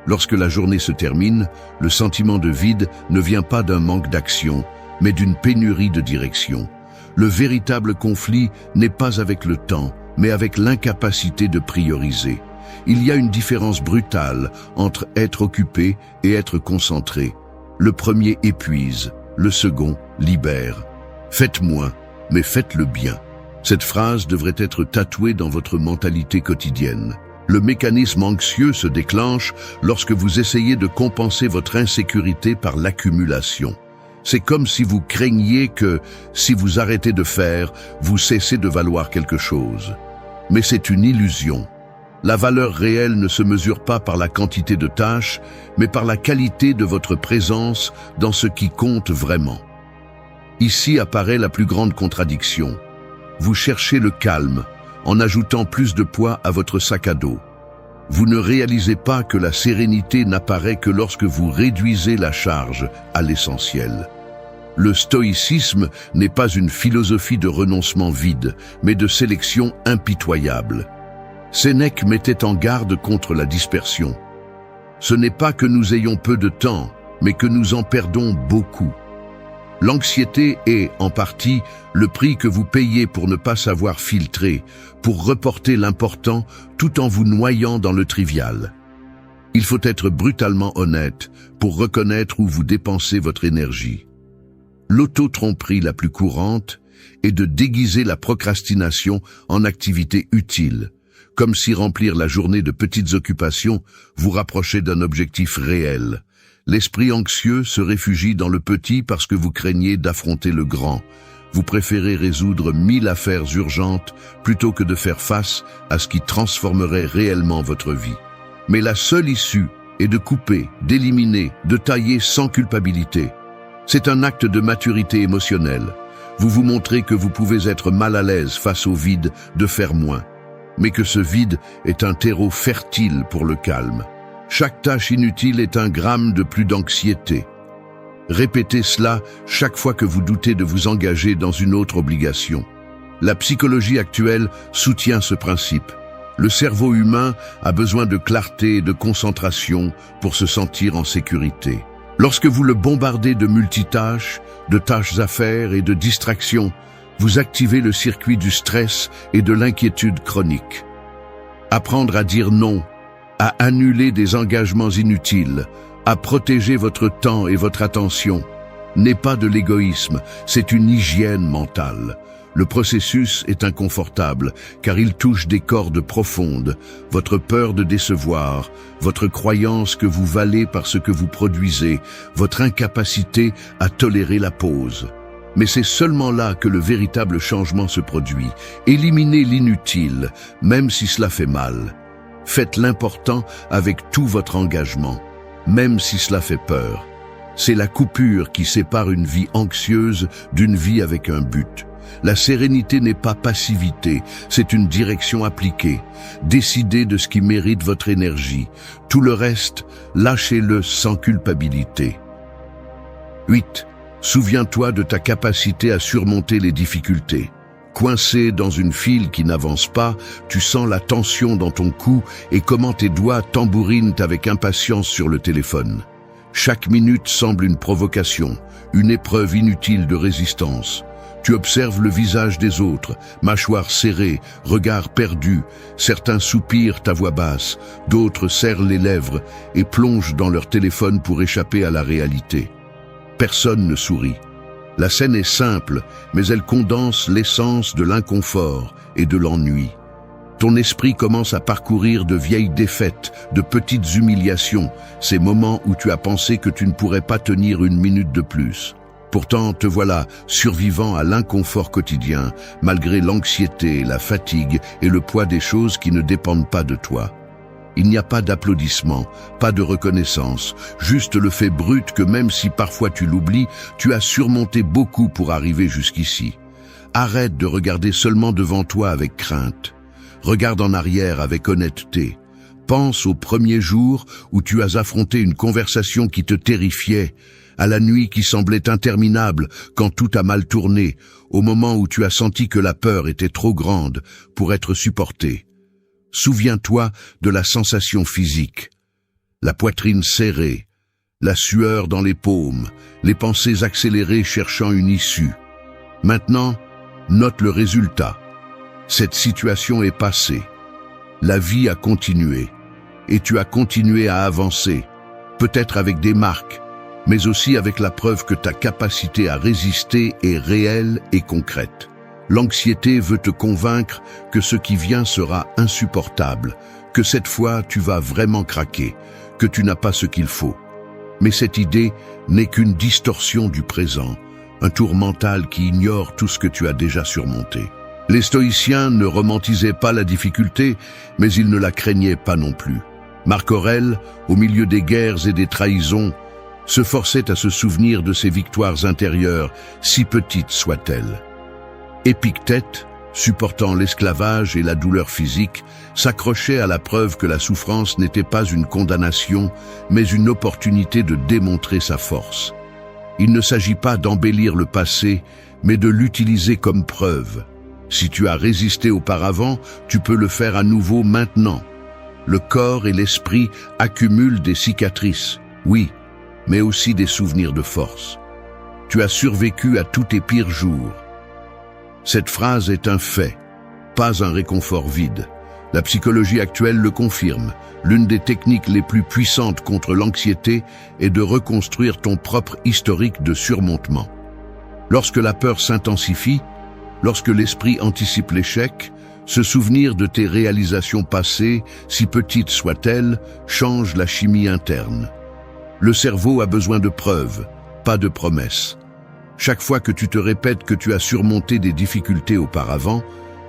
Lorsque la journée se termine, le sentiment de vide ne vient pas d'un manque d'action, mais d'une pénurie de direction. Le véritable conflit n'est pas avec le temps, mais avec l'incapacité de prioriser. Il y a une différence brutale entre être occupé et être concentré. Le premier épuise, le second libère. Faites moins, mais faites-le bien. Cette phrase devrait être tatouée dans votre mentalité quotidienne. Le mécanisme anxieux se déclenche lorsque vous essayez de compenser votre insécurité par l'accumulation. C'est comme si vous craigniez que, si vous arrêtez de faire, vous cessez de valoir quelque chose. Mais c'est une illusion. La valeur réelle ne se mesure pas par la quantité de tâches, mais par la qualité de votre présence dans ce qui compte vraiment. Ici apparaît la plus grande contradiction. Vous cherchez le calme, en ajoutant plus de poids à votre sac à dos. Vous ne réalisez pas que la sérénité n'apparaît que lorsque vous réduisez la charge à l'essentiel. Le stoïcisme n'est pas une philosophie de renoncement vide, mais de sélection impitoyable. Sénèque mettait en garde contre la dispersion. Ce n'est pas que nous ayons peu de temps, mais que nous en perdons beaucoup. L'anxiété est, en partie, le prix que vous payez pour ne pas savoir filtrer, pour reporter l'important tout en vous noyant dans le trivial. Il faut être brutalement honnête pour reconnaître où vous dépensez votre énergie. L'auto-tromperie la plus courante est de déguiser la procrastination en activité utile, comme si remplir la journée de petites occupations vous rapprochait d'un objectif réel. L'esprit anxieux se réfugie dans le petit parce que vous craignez d'affronter le grand. Vous préférez résoudre 1000 affaires urgentes plutôt que de faire face à ce qui transformerait réellement votre vie. Mais la seule issue est de couper, d'éliminer, de tailler sans culpabilité. C'est un acte de maturité émotionnelle. Vous vous montrez que vous pouvez être mal à l'aise face au vide de faire moins, mais que ce vide est un terreau fertile pour le calme. Chaque tâche inutile est un gramme de plus d'anxiété. Répétez cela chaque fois que vous doutez de vous engager dans une autre obligation. La psychologie actuelle soutient ce principe. Le cerveau humain a besoin de clarté et de concentration pour se sentir en sécurité. Lorsque vous le bombardez de multitâches, de tâches à faire et de distractions, vous activez le circuit du stress et de l'inquiétude chronique. Apprendre à dire non, à annuler des engagements inutiles, à protéger votre temps et votre attention, n'est pas de l'égoïsme, c'est une hygiène mentale. Le processus est inconfortable, car il touche des cordes profondes, votre peur de décevoir, votre croyance que vous valez par ce que vous produisez, votre incapacité à tolérer la pause. Mais c'est seulement là que le véritable changement se produit. Éliminez l'inutile, même si cela fait mal. Faites l'important avec tout votre engagement, même si cela fait peur. C'est la coupure qui sépare une vie anxieuse d'une vie avec un but. La sérénité n'est pas passivité, c'est une direction appliquée. Décidez de ce qui mérite votre énergie. Tout le reste, lâchez-le sans culpabilité. 8. Souviens-toi de ta capacité à surmonter les difficultés. Coincé dans une file qui n'avance pas, tu sens la tension dans ton cou et comment tes doigts tambourinent avec impatience sur le téléphone. Chaque minute semble une provocation, une épreuve inutile de résistance. Tu observes le visage des autres, mâchoire serrée, regard perdu. Certains soupirent à voix basse, d'autres serrent les lèvres et plongent dans leur téléphone pour échapper à la réalité. Personne ne sourit. La scène est simple, mais elle condense l'essence de l'inconfort et de l'ennui. Ton esprit commence à parcourir de vieilles défaites, de petites humiliations, ces moments où tu as pensé que tu ne pourrais pas tenir une minute de plus. Pourtant, te voilà survivant à l'inconfort quotidien, malgré l'anxiété, la fatigue et le poids des choses qui ne dépendent pas de toi. Il n'y a pas d'applaudissements, pas de reconnaissance, juste le fait brut que même si parfois tu l'oublies, tu as surmonté beaucoup pour arriver jusqu'ici. Arrête de regarder seulement devant toi avec crainte. Regarde en arrière avec honnêteté. Pense au premier jour où tu as affronté une conversation qui te terrifiait, à la nuit qui semblait interminable quand tout a mal tourné, au moment où tu as senti que la peur était trop grande pour être supportée. Souviens-toi de la sensation physique, la poitrine serrée, la sueur dans les paumes, les pensées accélérées cherchant une issue. Maintenant, note le résultat. Cette situation est passée. La vie a continué, et tu as continué à avancer, peut-être avec des marques, mais aussi avec la preuve que ta capacité à résister est réelle et concrète. L'anxiété veut te convaincre que ce qui vient sera insupportable, que cette fois tu vas vraiment craquer, que tu n'as pas ce qu'il faut. Mais cette idée n'est qu'une distorsion du présent, un tour mental qui ignore tout ce que tu as déjà surmonté. Les stoïciens ne romantisaient pas la difficulté, mais ils ne la craignaient pas non plus. Marc Aurèle, au milieu des guerres et des trahisons, se forçait à se souvenir de ses victoires intérieures, si petites soient-elles. Épictète, supportant l'esclavage et la douleur physique, s'accrochait à la preuve que la souffrance n'était pas une condamnation, mais une opportunité de démontrer sa force. Il ne s'agit pas d'embellir le passé, mais de l'utiliser comme preuve. Si tu as résisté auparavant, tu peux le faire à nouveau maintenant. Le corps et l'esprit accumulent des cicatrices, oui, mais aussi des souvenirs de force. Tu as survécu à tous tes pires jours. Cette phrase est un fait, pas un réconfort vide. La psychologie actuelle le confirme. L'une des techniques les plus puissantes contre l'anxiété est de reconstruire ton propre historique de surmontement. Lorsque la peur s'intensifie, lorsque l'esprit anticipe l'échec, se souvenir de tes réalisations passées, si petites soient-elles, change la chimie interne. Le cerveau a besoin de preuves, pas de promesses. Chaque fois que tu te répètes que tu as surmonté des difficultés auparavant,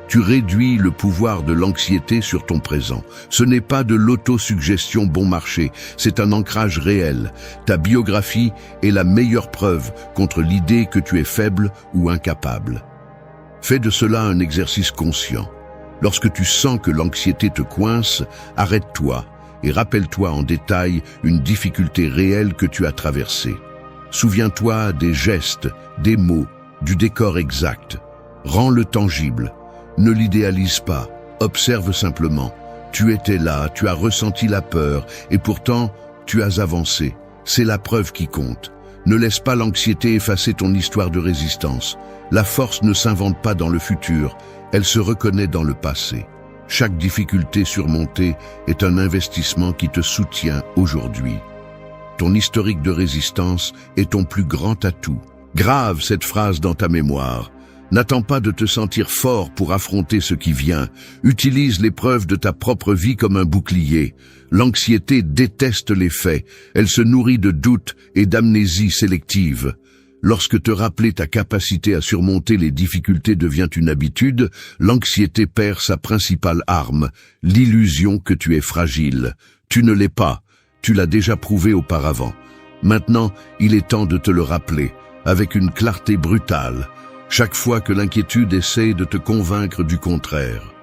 tu réduis le pouvoir de l'anxiété sur ton présent. Ce n'est pas de l'autosuggestion bon marché, c'est un ancrage réel. Ta biographie est la meilleure preuve contre l'idée que tu es faible ou incapable. Fais de cela un exercice conscient. Lorsque tu sens que l'anxiété te coince, arrête-toi et rappelle-toi en détail une difficulté réelle que tu as traversée. Souviens-toi des gestes, des mots, du décor exact. Rends-le tangible. Ne l'idéalise pas. Observe simplement. Tu étais là, tu as ressenti la peur, et pourtant, tu as avancé. C'est la preuve qui compte. Ne laisse pas l'anxiété effacer ton histoire de résistance. La force ne s'invente pas dans le futur, elle se reconnaît dans le passé. Chaque difficulté surmontée est un investissement qui te soutient aujourd'hui. Ton historique de résistance est ton plus grand atout. Grave cette phrase dans ta mémoire. N'attends pas de te sentir fort pour affronter ce qui vient. Utilise l'épreuve de ta propre vie comme un bouclier. L'anxiété déteste les faits. Elle se nourrit de doutes et d'amnésie sélective. Lorsque te rappeler ta capacité à surmonter les difficultés devient une habitude, l'anxiété perd sa principale arme, l'illusion que tu es fragile. Tu ne l'es pas. Tu l'as déjà prouvé auparavant. Maintenant, il est temps de te le rappeler, avec une clarté brutale, chaque fois que l'inquiétude essaie de te convaincre du contraire.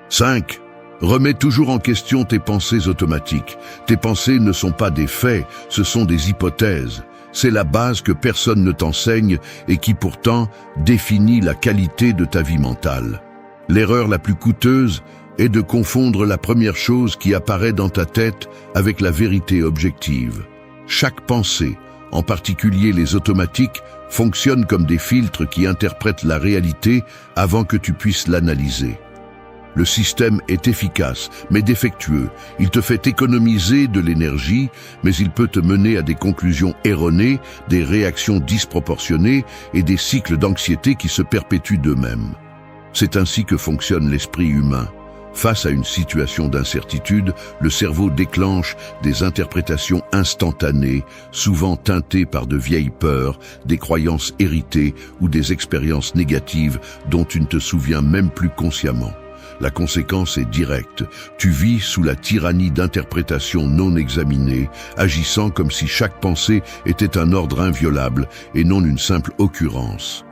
5. Remets toujours en question tes pensées automatiques. Tes pensées ne sont pas des faits, ce sont des hypothèses. C'est la base que personne ne t'enseigne et qui pourtant définit la qualité de ta vie mentale. L'erreur la plus coûteuse est de confondre la première chose qui apparaît dans ta tête avec la vérité objective. Chaque pensée, en particulier les automatiques, fonctionne comme des filtres qui interprètent la réalité avant que tu puisses l'analyser. Le système est efficace, mais défectueux. Il te fait économiser de l'énergie, mais il peut te mener à des conclusions erronées, des réactions disproportionnées et des cycles d'anxiété qui se perpétuent d'eux-mêmes. C'est ainsi que fonctionne l'esprit humain. Face à une situation d'incertitude, le cerveau déclenche des interprétations instantanées, souvent teintées par de vieilles peurs, des croyances héritées ou des expériences négatives dont tu ne te souviens même plus consciemment. La conséquence est directe. Tu vis sous la tyrannie d'interprétations non examinées, agissant comme si chaque pensée était un ordre inviolable et non une simple occurrence.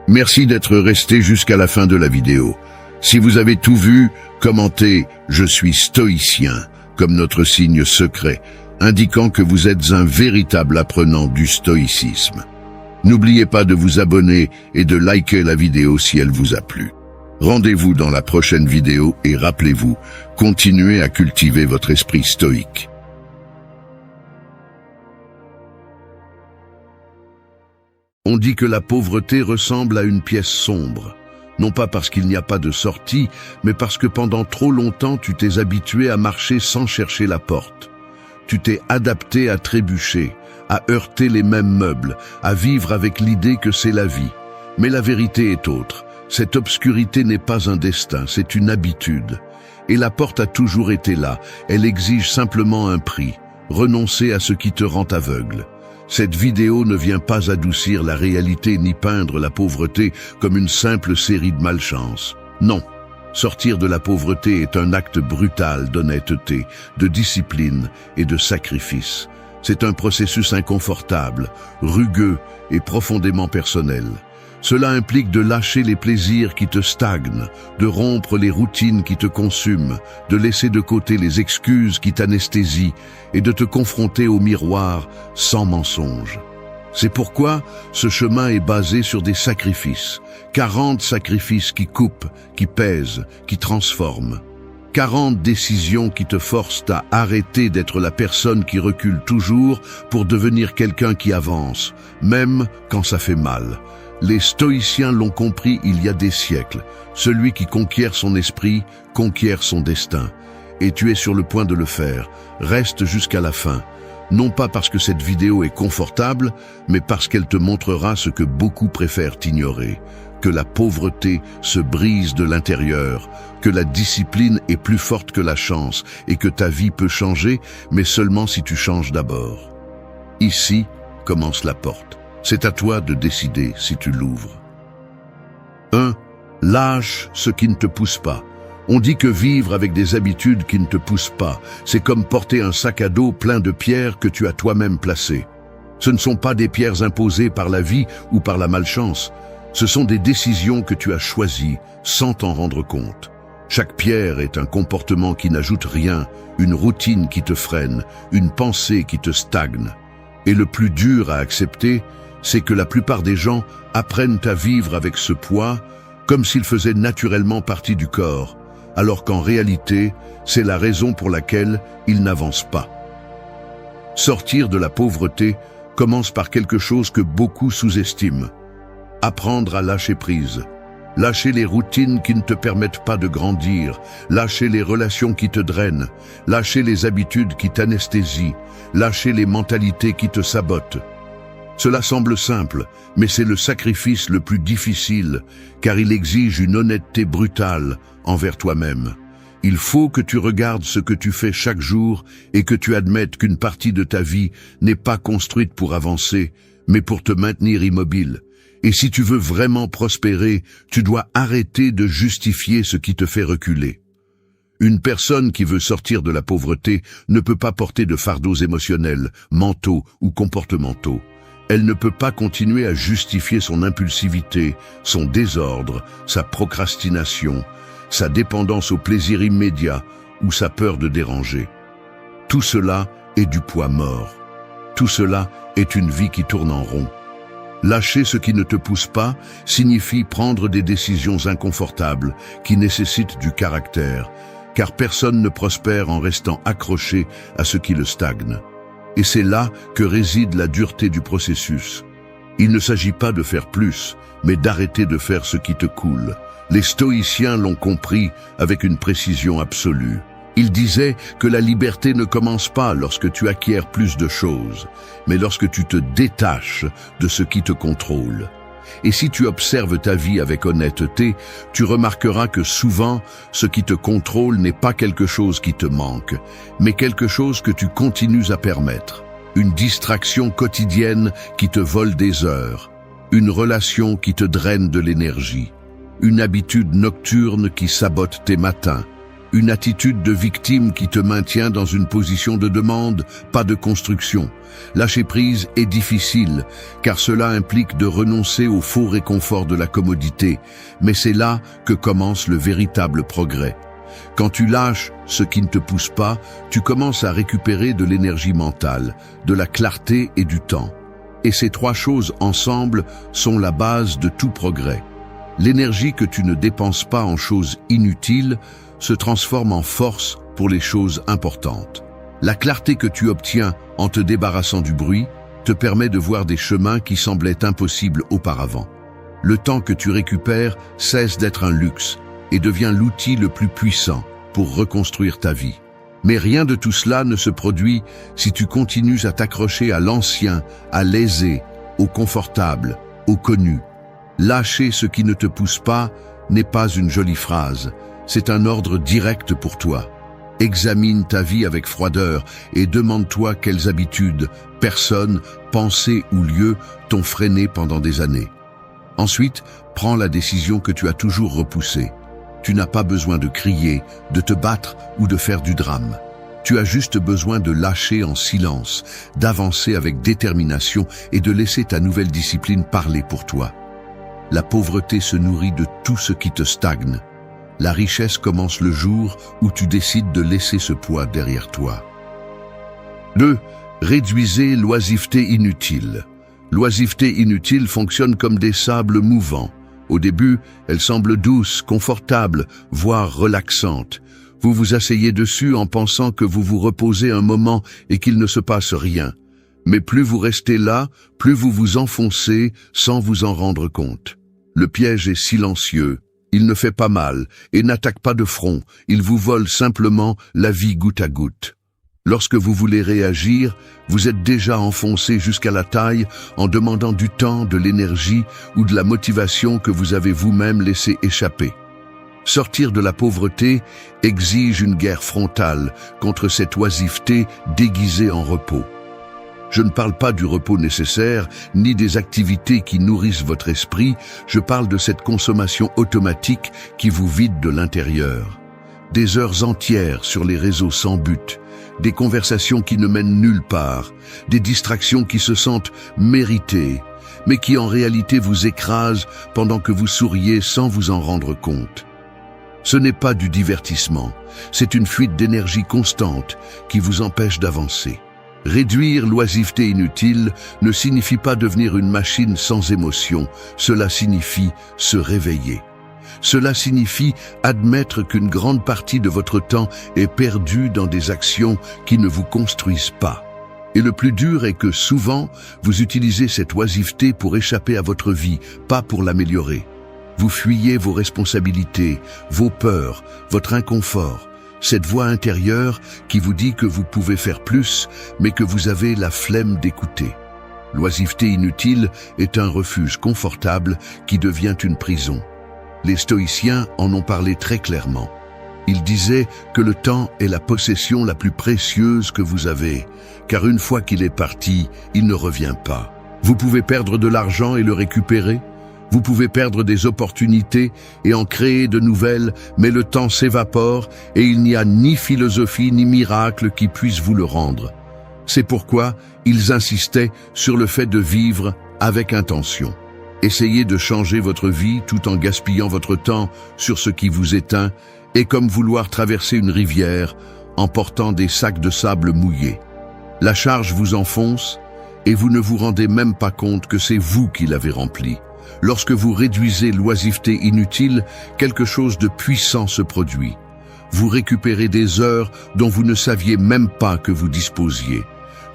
Merci d'être resté jusqu'à la fin de la vidéo. Si vous avez tout vu, commentez « Je suis stoïcien » comme notre signe secret, indiquant que vous êtes un véritable apprenant du stoïcisme. N'oubliez pas de vous abonner et de liker la vidéo si elle vous a plu. Rendez-vous dans la prochaine vidéo et rappelez-vous, continuez à cultiver votre esprit stoïque. On dit que la pauvreté ressemble à une pièce sombre, non pas parce qu'il n'y a pas de sortie, mais parce que pendant trop longtemps tu t'es habitué à marcher sans chercher la porte. Tu t'es adapté à trébucher, à heurter les mêmes meubles, à vivre avec l'idée que c'est la vie. Mais la vérité est autre. Cette obscurité n'est pas un destin, c'est une habitude. Et la porte a toujours été là, elle exige simplement un prix, renoncer à ce qui te rend aveugle. Cette vidéo ne vient pas adoucir la réalité ni peindre la pauvreté comme une simple série de malchance. Non, sortir de la pauvreté est un acte brutal d'honnêteté, de discipline et de sacrifice. C'est un processus inconfortable, rugueux et profondément personnel. Cela implique de lâcher les plaisirs qui te stagnent, de rompre les routines qui te consument, de laisser de côté les excuses qui t'anesthésient et de te confronter au miroir sans mensonge. C'est pourquoi ce chemin est basé sur des sacrifices, 40 sacrifices qui coupent, qui pèsent, qui transforment. 40 décisions qui te forcent à arrêter d'être la personne qui recule toujours pour devenir quelqu'un qui avance, même quand ça fait mal. Les stoïciens l'ont compris il y a des siècles. Celui qui conquiert son esprit, conquiert son destin. Et tu es sur le point de le faire. Reste jusqu'à la fin. Non pas parce que cette vidéo est confortable, mais parce qu'elle te montrera ce que beaucoup préfèrent ignorer. Que la pauvreté se brise de l'intérieur, que la discipline est plus forte que la chance et que ta vie peut changer, mais seulement si tu changes d'abord. Ici commence la porte. C'est à toi de décider si tu l'ouvres. 1. Lâche ce qui ne te pousse pas. On dit que vivre avec des habitudes qui ne te poussent pas, c'est comme porter un sac à dos plein de pierres que tu as toi-même placées. Ce ne sont pas des pierres imposées par la vie ou par la malchance. Ce sont des décisions que tu as choisies sans t'en rendre compte. Chaque pierre est un comportement qui n'ajoute rien, une routine qui te freine, une pensée qui te stagne. Et le plus dur à accepter, c'est que la plupart des gens apprennent à vivre avec ce poids comme s'il faisait naturellement partie du corps, alors qu'en réalité, c'est la raison pour laquelle ils n'avancent pas. Sortir de la pauvreté commence par quelque chose que beaucoup sous-estiment. Apprendre à lâcher prise. Lâcher les routines qui ne te permettent pas de grandir, lâcher les relations qui te drainent, lâcher les habitudes qui t'anesthésient, lâcher les mentalités qui te sabotent. Cela semble simple, mais c'est le sacrifice le plus difficile, car il exige une honnêteté brutale envers toi-même. Il faut que tu regardes ce que tu fais chaque jour et que tu admettes qu'une partie de ta vie n'est pas construite pour avancer, mais pour te maintenir immobile. Et si tu veux vraiment prospérer, tu dois arrêter de justifier ce qui te fait reculer. Une personne qui veut sortir de la pauvreté ne peut pas porter de fardeaux émotionnels, mentaux ou comportementaux. Elle ne peut pas continuer à justifier son impulsivité, son désordre, sa procrastination, sa dépendance au plaisir immédiat ou sa peur de déranger. Tout cela est du poids mort. Tout cela est une vie qui tourne en rond. Lâcher ce qui ne te pousse pas signifie prendre des décisions inconfortables qui nécessitent du caractère, car personne ne prospère en restant accroché à ce qui le stagne. Et c'est là que réside la dureté du processus. Il ne s'agit pas de faire plus, mais d'arrêter de faire ce qui te coule. Les stoïciens l'ont compris avec une précision absolue. Ils disaient que la liberté ne commence pas lorsque tu acquiers plus de choses, mais lorsque tu te détaches de ce qui te contrôle. Et si tu observes ta vie avec honnêteté, tu remarqueras que souvent, ce qui te contrôle n'est pas quelque chose qui te manque, mais quelque chose que tu continues à permettre. Une distraction quotidienne qui te vole des heures, une relation qui te draine de l'énergie, une habitude nocturne qui sabote tes matins, une attitude de victime qui te maintient dans une position de demande, pas de construction. Lâcher prise est difficile, car cela implique de renoncer au faux réconfort de la commodité, mais c'est là que commence le véritable progrès. Quand tu lâches ce qui ne te pousse pas, tu commences à récupérer de l'énergie mentale, de la clarté et du temps. Et ces trois choses ensemble sont la base de tout progrès. L'énergie que tu ne dépenses pas en choses inutiles se transforme en force pour les choses importantes. La clarté que tu obtiens en te débarrassant du bruit te permet de voir des chemins qui semblaient impossibles auparavant. Le temps que tu récupères cesse d'être un luxe et devient l'outil le plus puissant pour reconstruire ta vie. Mais rien de tout cela ne se produit si tu continues à t'accrocher à l'ancien, à l'aisé, au confortable, au connu. Lâcher ce qui ne te pousse pas n'est pas une jolie phrase, c'est un ordre direct pour toi. Examine ta vie avec froideur et demande-toi quelles habitudes, personnes, pensées ou lieux t'ont freiné pendant des années. Ensuite, prends la décision que tu as toujours repoussée. Tu n'as pas besoin de crier, de te battre ou de faire du drame. Tu as juste besoin de lâcher en silence, d'avancer avec détermination et de laisser ta nouvelle discipline parler pour toi. La pauvreté se nourrit de tout ce qui te stagne. La richesse commence le jour où tu décides de laisser ce poids derrière toi. 2. Réduisez l'oisiveté inutile. L'oisiveté inutile fonctionne comme des sables mouvants. Au début, elle semble douce, confortable, voire relaxante. Vous vous asseyez dessus en pensant que vous vous reposez un moment et qu'il ne se passe rien. Mais plus vous restez là, plus vous vous enfoncez sans vous en rendre compte. Le piège est silencieux. Il ne fait pas mal et n'attaque pas de front, il vous vole simplement la vie goutte à goutte. Lorsque vous voulez réagir, vous êtes déjà enfoncé jusqu'à la taille en demandant du temps, de l'énergie ou de la motivation que vous avez vous-même laissé échapper. Sortir de la pauvreté exige une guerre frontale contre cette oisiveté déguisée en repos. Je ne parle pas du repos nécessaire, ni des activités qui nourrissent votre esprit, je parle de cette consommation automatique qui vous vide de l'intérieur. Des heures entières sur les réseaux sans but, des conversations qui ne mènent nulle part, des distractions qui se sentent méritées, mais qui en réalité vous écrasent pendant que vous souriez sans vous en rendre compte. Ce n'est pas du divertissement, c'est une fuite d'énergie constante qui vous empêche d'avancer. Réduire l'oisiveté inutile ne signifie pas devenir une machine sans émotion, cela signifie se réveiller. Cela signifie admettre qu'une grande partie de votre temps est perdue dans des actions qui ne vous construisent pas. Et le plus dur est que souvent, vous utilisez cette oisiveté pour échapper à votre vie, pas pour l'améliorer. Vous fuyez vos responsabilités, vos peurs, votre inconfort. Cette voix intérieure qui vous dit que vous pouvez faire plus, mais que vous avez la flemme d'écouter. L'oisiveté inutile est un refuge confortable qui devient une prison. Les stoïciens en ont parlé très clairement. Ils disaient que le temps est la possession la plus précieuse que vous avez, car une fois qu'il est parti, il ne revient pas. Vous pouvez perdre de l'argent et le récupérer. Vous pouvez perdre des opportunités et en créer de nouvelles, mais le temps s'évapore et il n'y a ni philosophie ni miracle qui puisse vous le rendre. C'est pourquoi ils insistaient sur le fait de vivre avec intention. Essayez de changer votre vie tout en gaspillant votre temps sur ce qui vous éteint est comme vouloir traverser une rivière en portant des sacs de sable mouillés. La charge vous enfonce et vous ne vous rendez même pas compte que c'est vous qui l'avez remplie. Lorsque vous réduisez l'oisiveté inutile, quelque chose de puissant se produit. Vous récupérez des heures dont vous ne saviez même pas que vous disposiez.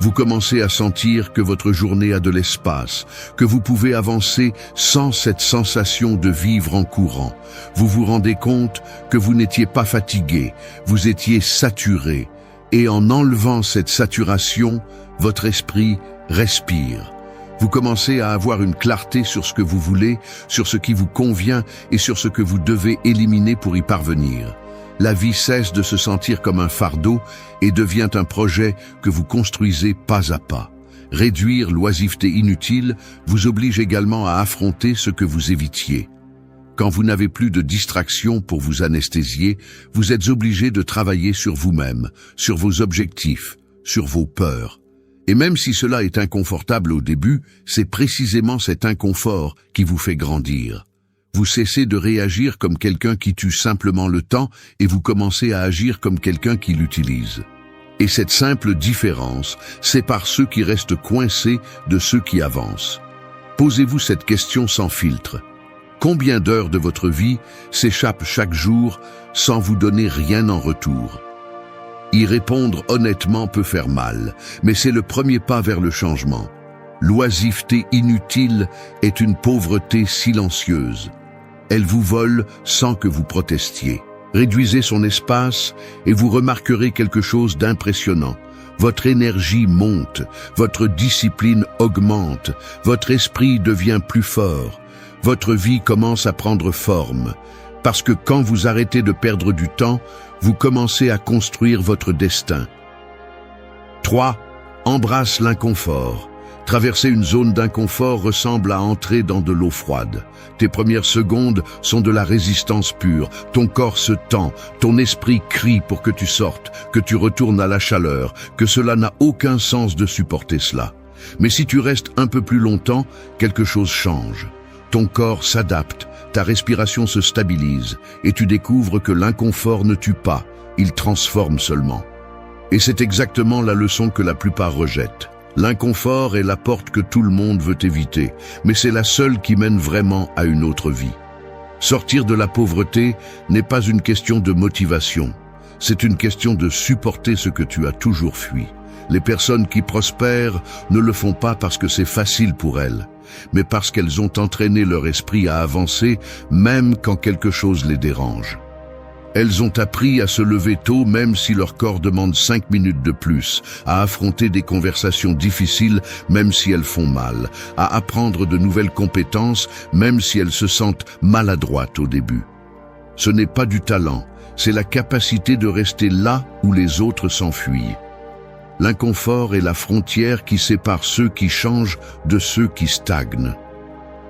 Vous commencez à sentir que votre journée a de l'espace, que vous pouvez avancer sans cette sensation de vivre en courant. Vous vous rendez compte que vous n'étiez pas fatigué, vous étiez saturé. Et en enlevant cette saturation, votre esprit respire. Vous commencez à avoir une clarté sur ce que vous voulez, sur ce qui vous convient et sur ce que vous devez éliminer pour y parvenir. La vie cesse de se sentir comme un fardeau et devient un projet que vous construisez pas à pas. Réduire l'oisiveté inutile vous oblige également à affronter ce que vous évitiez. Quand vous n'avez plus de distraction pour vous anesthésier, vous êtes obligé de travailler sur vous-même, sur vos objectifs, sur vos peurs. Et même si cela est inconfortable au début, c'est précisément cet inconfort qui vous fait grandir. Vous cessez de réagir comme quelqu'un qui tue simplement le temps et vous commencez à agir comme quelqu'un qui l'utilise. Et cette simple différence sépare ceux qui restent coincés de ceux qui avancent. Posez-vous cette question sans filtre. Combien d'heures de votre vie s'échappent chaque jour sans vous donner rien en retour? Y répondre honnêtement peut faire mal, mais c'est le premier pas vers le changement. L'oisiveté inutile est une pauvreté silencieuse. Elle vous vole sans que vous protestiez. Réduisez son espace et vous remarquerez quelque chose d'impressionnant. Votre énergie monte, votre discipline augmente, votre esprit devient plus fort. Votre vie commence à prendre forme. Parce que quand vous arrêtez de perdre du temps, vous commencez à construire votre destin. 3. Embrasse l'inconfort. Traverser une zone d'inconfort ressemble à entrer dans de l'eau froide. Tes premières secondes sont de la résistance pure. Ton corps se tend, ton esprit crie pour que tu sortes, que tu retournes à la chaleur, que cela n'a aucun sens de supporter cela. Mais si tu restes un peu plus longtemps, quelque chose change. Ton corps s'adapte, ta respiration se stabilise, et tu découvres que l'inconfort ne tue pas, il transforme seulement. Et c'est exactement la leçon que la plupart rejettent. L'inconfort est la porte que tout le monde veut éviter, mais c'est la seule qui mène vraiment à une autre vie. Sortir de la pauvreté n'est pas une question de motivation, c'est une question de supporter ce que tu as toujours fui. Les personnes qui prospèrent ne le font pas parce que c'est facile pour elles, mais parce qu'elles ont entraîné leur esprit à avancer même quand quelque chose les dérange. Elles ont appris à se lever tôt même si leur corps demande 5 minutes de plus, à affronter des conversations difficiles même si elles font mal, à apprendre de nouvelles compétences même si elles se sentent maladroites au début. Ce n'est pas du talent, c'est la capacité de rester là où les autres s'enfuient. L'inconfort est la frontière qui sépare ceux qui changent de ceux qui stagnent.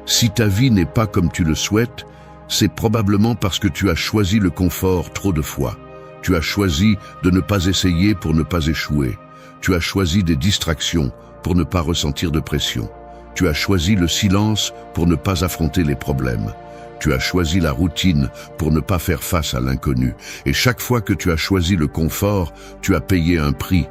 Si ta vie n'est pas comme tu le souhaites, c'est probablement parce que tu as choisi le confort trop de fois. Tu as choisi de ne pas essayer pour ne pas échouer. Tu as choisi des distractions pour ne pas ressentir de pression. Tu as choisi le silence pour ne pas affronter les problèmes. Tu as choisi la routine pour ne pas faire face à l'inconnu. Et chaque fois que tu as choisi le confort, tu as payé un prix.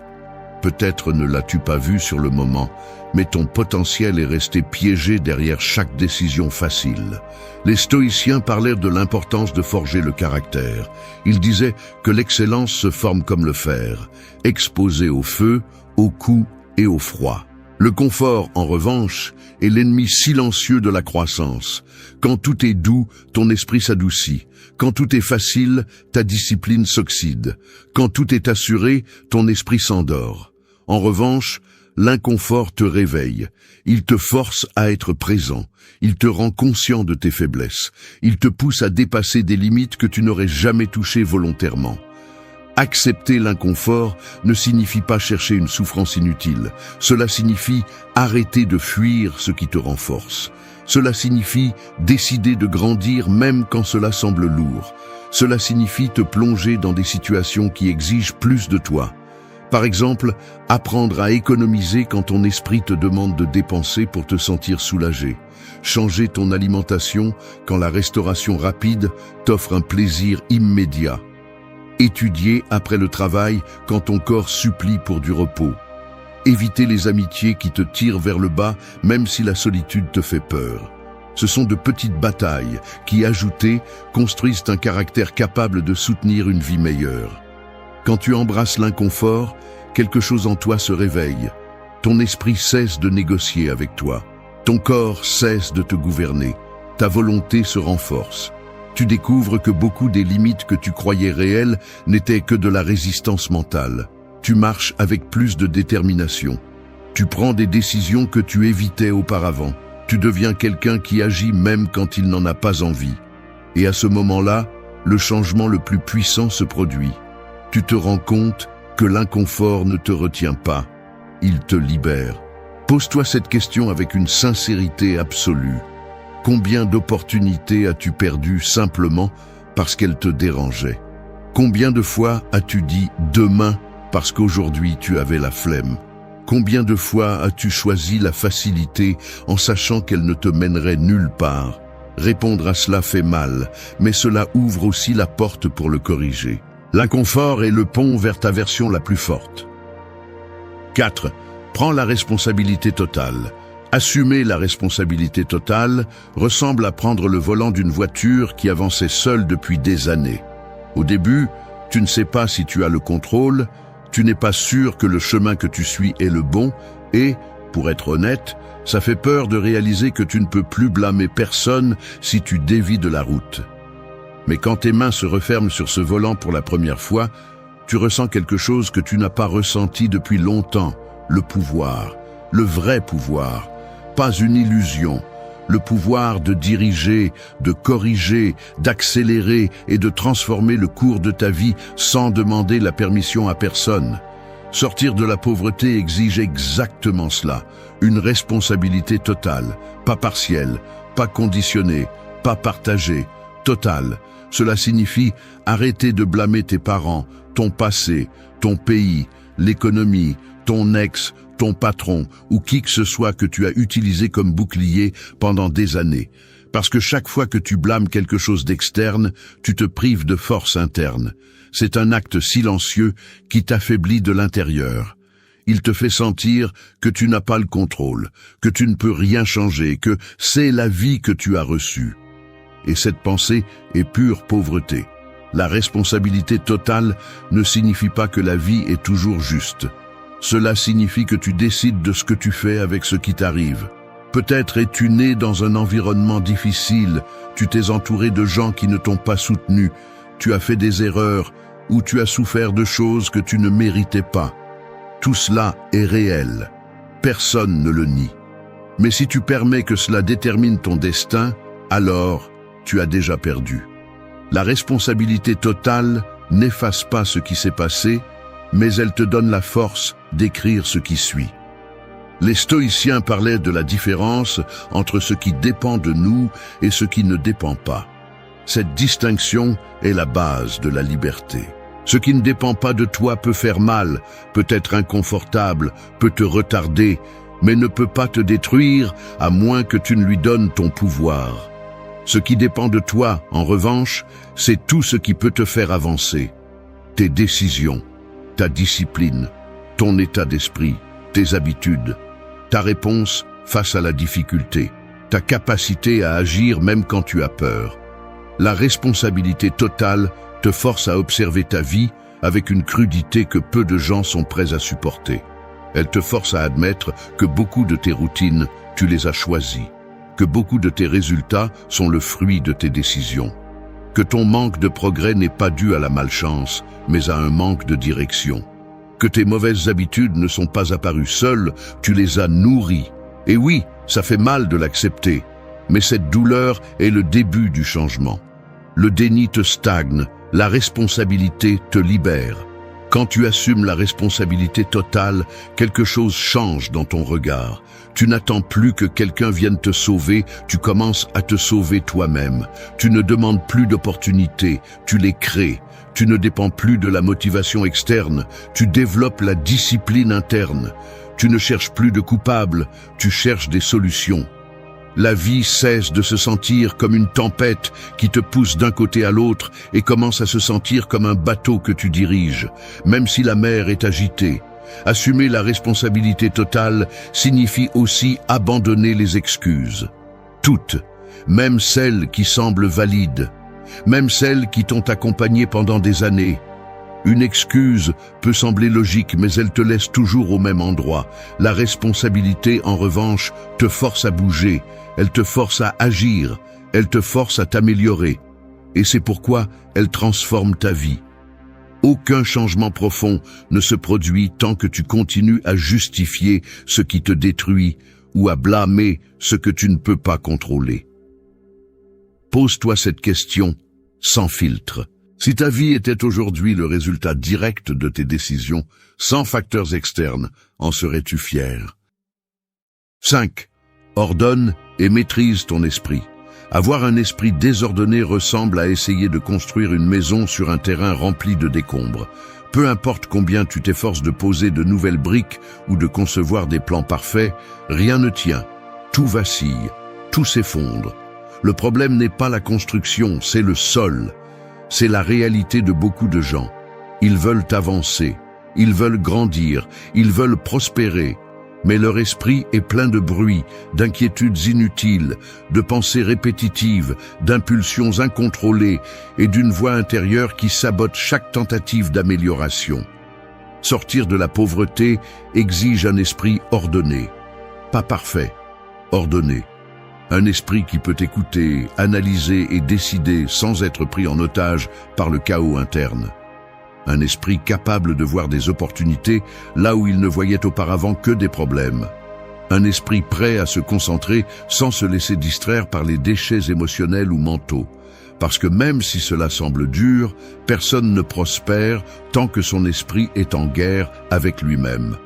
Peut-être ne l'as-tu pas vu sur le moment, mais ton potentiel est resté piégé derrière chaque décision facile. Les stoïciens parlèrent de l'importance de forger le caractère. Ils disaient que l'excellence se forme comme le fer, exposé au feu, au coup et au froid. Le confort, en revanche, est l'ennemi silencieux de la croissance. Quand tout est doux, ton esprit s'adoucit. Quand tout est facile, ta discipline s'oxyde. Quand tout est assuré, ton esprit s'endort. En revanche, l'inconfort te réveille. Il te force à être présent. Il te rend conscient de tes faiblesses. Il te pousse à dépasser des limites que tu n'aurais jamais touchées volontairement. Accepter l'inconfort ne signifie pas chercher une souffrance inutile. Cela signifie arrêter de fuir ce qui te renforce. Cela signifie décider de grandir même quand cela semble lourd. Cela signifie te plonger dans des situations qui exigent plus de toi. Par exemple, apprendre à économiser quand ton esprit te demande de dépenser pour te sentir soulagé. Changer ton alimentation quand la restauration rapide t'offre un plaisir immédiat. Étudier après le travail quand ton corps supplie pour du repos. Éviter les amitiés qui te tirent vers le bas même si la solitude te fait peur. Ce sont de petites batailles qui, ajoutées, construisent un caractère capable de soutenir une vie meilleure. Quand tu embrasses l'inconfort, quelque chose en toi se réveille. Ton esprit cesse de négocier avec toi. Ton corps cesse de te gouverner. Ta volonté se renforce. Tu découvres que beaucoup des limites que tu croyais réelles n'étaient que de la résistance mentale. Tu marches avec plus de détermination. Tu prends des décisions que tu évitais auparavant. Tu deviens quelqu'un qui agit même quand il n'en a pas envie. Et à ce moment-là, le changement le plus puissant se produit. Tu te rends compte que l'inconfort ne te retient pas, il te libère. Pose-toi cette question avec une sincérité absolue. Combien d'opportunités as-tu perdues simplement parce qu'elles te dérangeaient? Combien de fois as-tu dit « demain » parce qu'aujourd'hui tu avais la flemme? Combien de fois as-tu choisi la facilité en sachant qu'elle ne te mènerait nulle part? Répondre à cela fait mal, mais cela ouvre aussi la porte pour le corriger. L'inconfort est le pont vers ta version la plus forte. 4. Prends la responsabilité totale. Assumer la responsabilité totale ressemble à prendre le volant d'une voiture qui avançait seule depuis des années. Au début, tu ne sais pas si tu as le contrôle, tu n'es pas sûr que le chemin que tu suis est le bon et, pour être honnête, ça fait peur de réaliser que tu ne peux plus blâmer personne si tu dévies de la route. Mais quand tes mains se referment sur ce volant pour la première fois, tu ressens quelque chose que tu n'as pas ressenti depuis longtemps, le pouvoir, le vrai pouvoir, pas une illusion, le pouvoir de diriger, de corriger, d'accélérer et de transformer le cours de ta vie sans demander la permission à personne. Sortir de la pauvreté exige exactement cela, une responsabilité totale, pas partielle, pas conditionnée, pas partagée, totale. Cela signifie arrêter de blâmer tes parents, ton passé, ton pays, l'économie, ton ex, ton patron ou qui que ce soit que tu as utilisé comme bouclier pendant des années. Parce que chaque fois que tu blâmes quelque chose d'externe, tu te prives de force interne. C'est un acte silencieux qui t'affaiblit de l'intérieur. Il te fait sentir que tu n'as pas le contrôle, que tu ne peux rien changer, que c'est la vie que tu as reçue. Et cette pensée est pure pauvreté. La responsabilité totale ne signifie pas que la vie est toujours juste. Cela signifie que tu décides de ce que tu fais avec ce qui t'arrive. Peut-être es-tu né dans un environnement difficile, tu t'es entouré de gens qui ne t'ont pas soutenu, tu as fait des erreurs ou tu as souffert de choses que tu ne méritais pas. Tout cela est réel. Personne ne le nie. Mais si tu permets que cela détermine ton destin, alors tu as déjà perdu. La responsabilité totale n'efface pas ce qui s'est passé, mais elle te donne la force d'écrire ce qui suit. Les stoïciens parlaient de la différence entre ce qui dépend de nous et ce qui ne dépend pas. Cette distinction est la base de la liberté. Ce qui ne dépend pas de toi peut faire mal, peut être inconfortable, peut te retarder, mais ne peut pas te détruire à moins que tu ne lui donnes ton pouvoir. Ce qui dépend de toi, en revanche, c'est tout ce qui peut te faire avancer. Tes décisions, ta discipline, ton état d'esprit, tes habitudes, ta réponse face à la difficulté, ta capacité à agir même quand tu as peur. La responsabilité totale te force à observer ta vie avec une crudité que peu de gens sont prêts à supporter. Elle te force à admettre que beaucoup de tes routines, tu les as choisies, que beaucoup de tes résultats sont le fruit de tes décisions, que ton manque de progrès n'est pas dû à la malchance, mais à un manque de direction, que tes mauvaises habitudes ne sont pas apparues seules, tu les as nourries. Et oui, ça fait mal de l'accepter, mais cette douleur est le début du changement. Le déni te stagne, la responsabilité te libère. Quand tu assumes la responsabilité totale, quelque chose change dans ton regard. Tu n'attends plus que quelqu'un vienne te sauver, tu commences à te sauver toi-même. Tu ne demandes plus d'opportunités, tu les crées. Tu ne dépends plus de la motivation externe, tu développes la discipline interne. Tu ne cherches plus de coupables, tu cherches des solutions. La vie cesse de se sentir comme une tempête qui te pousse d'un côté à l'autre et commence à se sentir comme un bateau que tu diriges, même si la mer est agitée. Assumer la responsabilité totale signifie aussi abandonner les excuses. Toutes, même celles qui semblent valides, même celles qui t'ont accompagné pendant des années. Une excuse peut sembler logique, mais elle te laisse toujours au même endroit. La responsabilité, en revanche, te force à bouger, elle te force à agir, elle te force à t'améliorer. Et c'est pourquoi elle transforme ta vie. Aucun changement profond ne se produit tant que tu continues à justifier ce qui te détruit ou à blâmer ce que tu ne peux pas contrôler. Pose-toi cette question sans filtre. Si ta vie était aujourd'hui le résultat direct de tes décisions, sans facteurs externes, en serais-tu fier? 5. Ordonne et maîtrise ton esprit. Avoir un esprit désordonné ressemble à essayer de construire une maison sur un terrain rempli de décombres. Peu importe combien tu t'efforces de poser de nouvelles briques ou de concevoir des plans parfaits, rien ne tient. Tout vacille, tout s'effondre. Le problème n'est pas la construction, c'est le sol. C'est la réalité de beaucoup de gens. Ils veulent avancer, ils veulent grandir, ils veulent prospérer. Mais leur esprit est plein de bruit, d'inquiétudes inutiles, de pensées répétitives, d'impulsions incontrôlées et d'une voix intérieure qui sabote chaque tentative d'amélioration. Sortir de la pauvreté exige un esprit ordonné. Pas parfait, ordonné. Un esprit qui peut écouter, analyser et décider sans être pris en otage par le chaos interne. Un esprit capable de voir des opportunités là où il ne voyait auparavant que des problèmes. Un esprit prêt à se concentrer sans se laisser distraire par les déchets émotionnels ou mentaux. Parce que même si cela semble dur, personne ne prospère tant que son esprit est en guerre avec lui-même.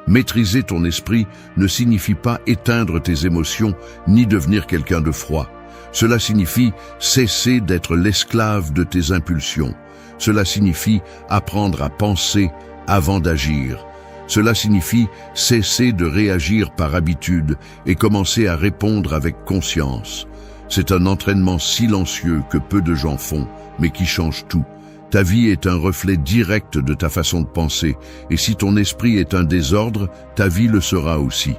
Maîtriser ton esprit ne signifie pas éteindre tes émotions ni devenir quelqu'un de froid. Cela signifie cesser d'être l'esclave de tes impulsions. Cela signifie apprendre à penser avant d'agir. Cela signifie cesser de réagir par habitude et commencer à répondre avec conscience. C'est un entraînement silencieux que peu de gens font, mais qui change tout. Ta vie est un reflet direct de ta façon de penser, et si ton esprit est un désordre, ta vie le sera aussi.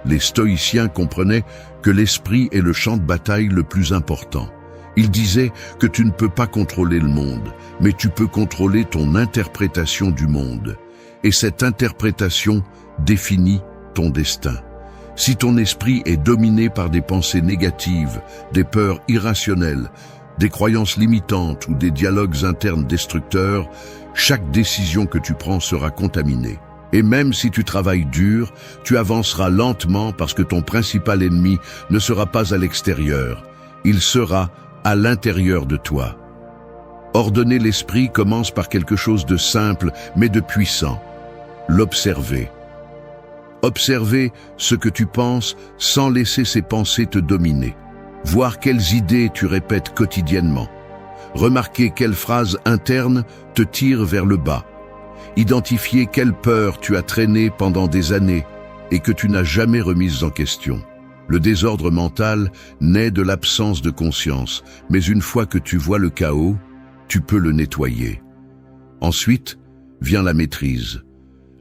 Les stoïciens comprenaient que l'esprit est le champ de bataille le plus important. Ils disaient que tu ne peux pas contrôler le monde, mais tu peux contrôler ton interprétation du monde. Et cette interprétation définit ton destin. Si ton esprit est dominé par des pensées négatives, des peurs irrationnelles, des croyances limitantes ou des dialogues internes destructeurs, chaque décision que tu prends sera contaminée. Et même si tu travailles dur, tu avanceras lentement parce que ton principal ennemi ne sera pas à l'extérieur. Il sera à l'intérieur de toi. Ordonner l'esprit commence par quelque chose de simple mais de puissant. L'observer. Observer ce que tu penses sans laisser ces pensées te dominer. Voir quelles idées tu répètes quotidiennement. Remarquer quelles phrases internes te tirent vers le bas. Identifier quelles peurs tu as traînées pendant des années et que tu n'as jamais remises en question. Le désordre mental naît de l'absence de conscience, mais une fois que tu vois le chaos, tu peux le nettoyer. Ensuite, vient la maîtrise.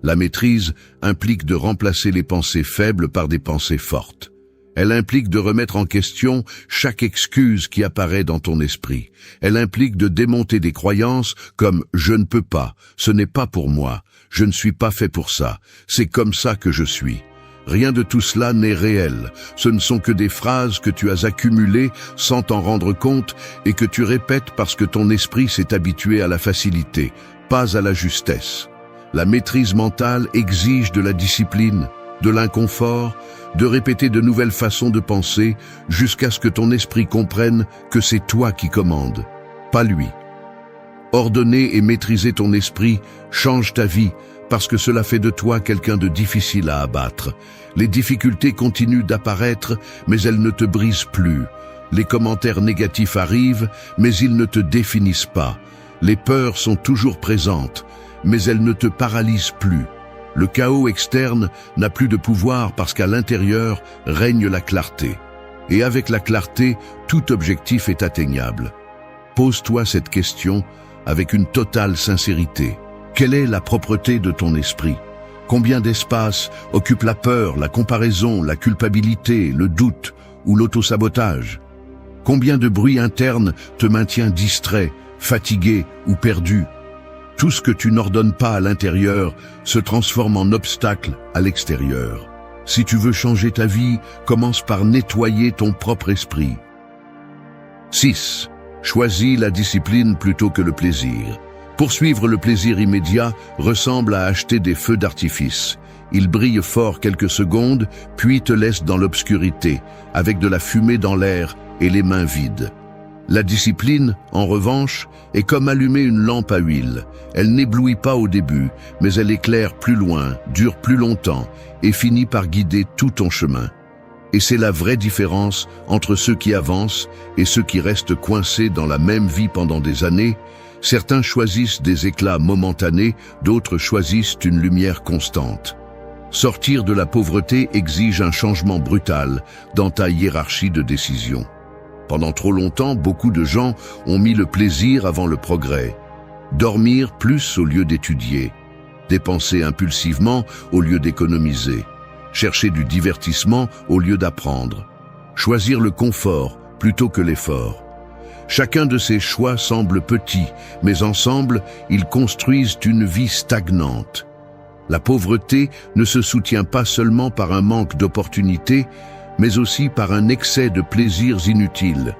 La maîtrise implique de remplacer les pensées faibles par des pensées fortes. Elle implique de remettre en question chaque excuse qui apparaît dans ton esprit. Elle implique de démonter des croyances comme « je ne peux pas »,« ce n'est pas pour moi »,« je ne suis pas fait pour ça »,« c'est comme ça que je suis ». Rien de tout cela n'est réel. Ce ne sont que des phrases que tu as accumulées sans t'en rendre compte et que tu répètes parce que ton esprit s'est habitué à la facilité, pas à la justesse. La maîtrise mentale exige de la discipline, de l'inconfort, de répéter de nouvelles façons de penser jusqu'à ce que ton esprit comprenne que c'est toi qui commandes, pas lui. Ordonner et maîtriser ton esprit change ta vie parce que cela fait de toi quelqu'un de difficile à abattre. Les difficultés continuent d'apparaître, mais elles ne te brisent plus. Les commentaires négatifs arrivent, mais ils ne te définissent pas. Les peurs sont toujours présentes, mais elles ne te paralysent plus. Le chaos externe n'a plus de pouvoir parce qu'à l'intérieur règne la clarté. Et avec la clarté, tout objectif est atteignable. Pose-toi cette question avec une totale sincérité. Quelle est la propreté de ton esprit? Combien d'espace occupe la peur, la comparaison, la culpabilité, le doute ou l'autosabotage? Combien de bruit interne te maintient distrait, fatigué ou perdu? Tout ce que tu n'ordonnes pas à l'intérieur se transforme en obstacle à l'extérieur. Si tu veux changer ta vie, commence par nettoyer ton propre esprit. 6. Choisis la discipline plutôt que le plaisir. Poursuivre le plaisir immédiat ressemble à acheter des feux d'artifice. Ils brillent fort quelques secondes, puis te laissent dans l'obscurité, avec de la fumée dans l'air et les mains vides. La discipline, en revanche, est comme allumer une lampe à huile. Elle n'éblouit pas au début, mais elle éclaire plus loin, dure plus longtemps et finit par guider tout ton chemin. Et c'est la vraie différence entre ceux qui avancent et ceux qui restent coincés dans la même vie pendant des années. Certains choisissent des éclats momentanés, d'autres choisissent une lumière constante. Sortir de la pauvreté exige un changement brutal dans ta hiérarchie de décision. Pendant trop longtemps, beaucoup de gens ont mis le plaisir avant le progrès. Dormir plus au lieu d'étudier. Dépenser impulsivement au lieu d'économiser. Chercher du divertissement au lieu d'apprendre. Choisir le confort plutôt que l'effort. Chacun de ces choix semble petit, mais ensemble, ils construisent une vie stagnante. La pauvreté ne se soutient pas seulement par un manque d'opportunités, mais aussi par un excès de plaisirs inutiles.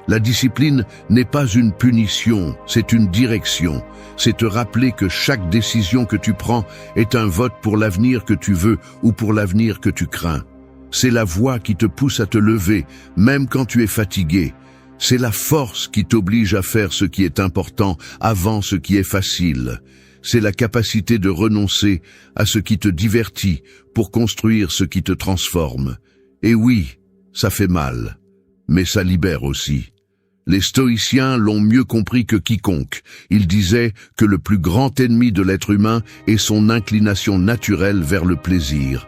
La discipline n'est pas une punition, c'est une direction. C'est te rappeler que chaque décision que tu prends est un vote pour l'avenir que tu veux ou pour l'avenir que tu crains. C'est la voie qui te pousse à te lever, même quand tu es fatigué. C'est la force qui t'oblige à faire ce qui est important avant ce qui est facile. C'est la capacité de renoncer à ce qui te divertit pour construire ce qui te transforme. Et oui, ça fait mal, mais ça libère aussi. Les stoïciens l'ont mieux compris que quiconque. Ils disaient que le plus grand ennemi de l'être humain est son inclination naturelle vers le plaisir.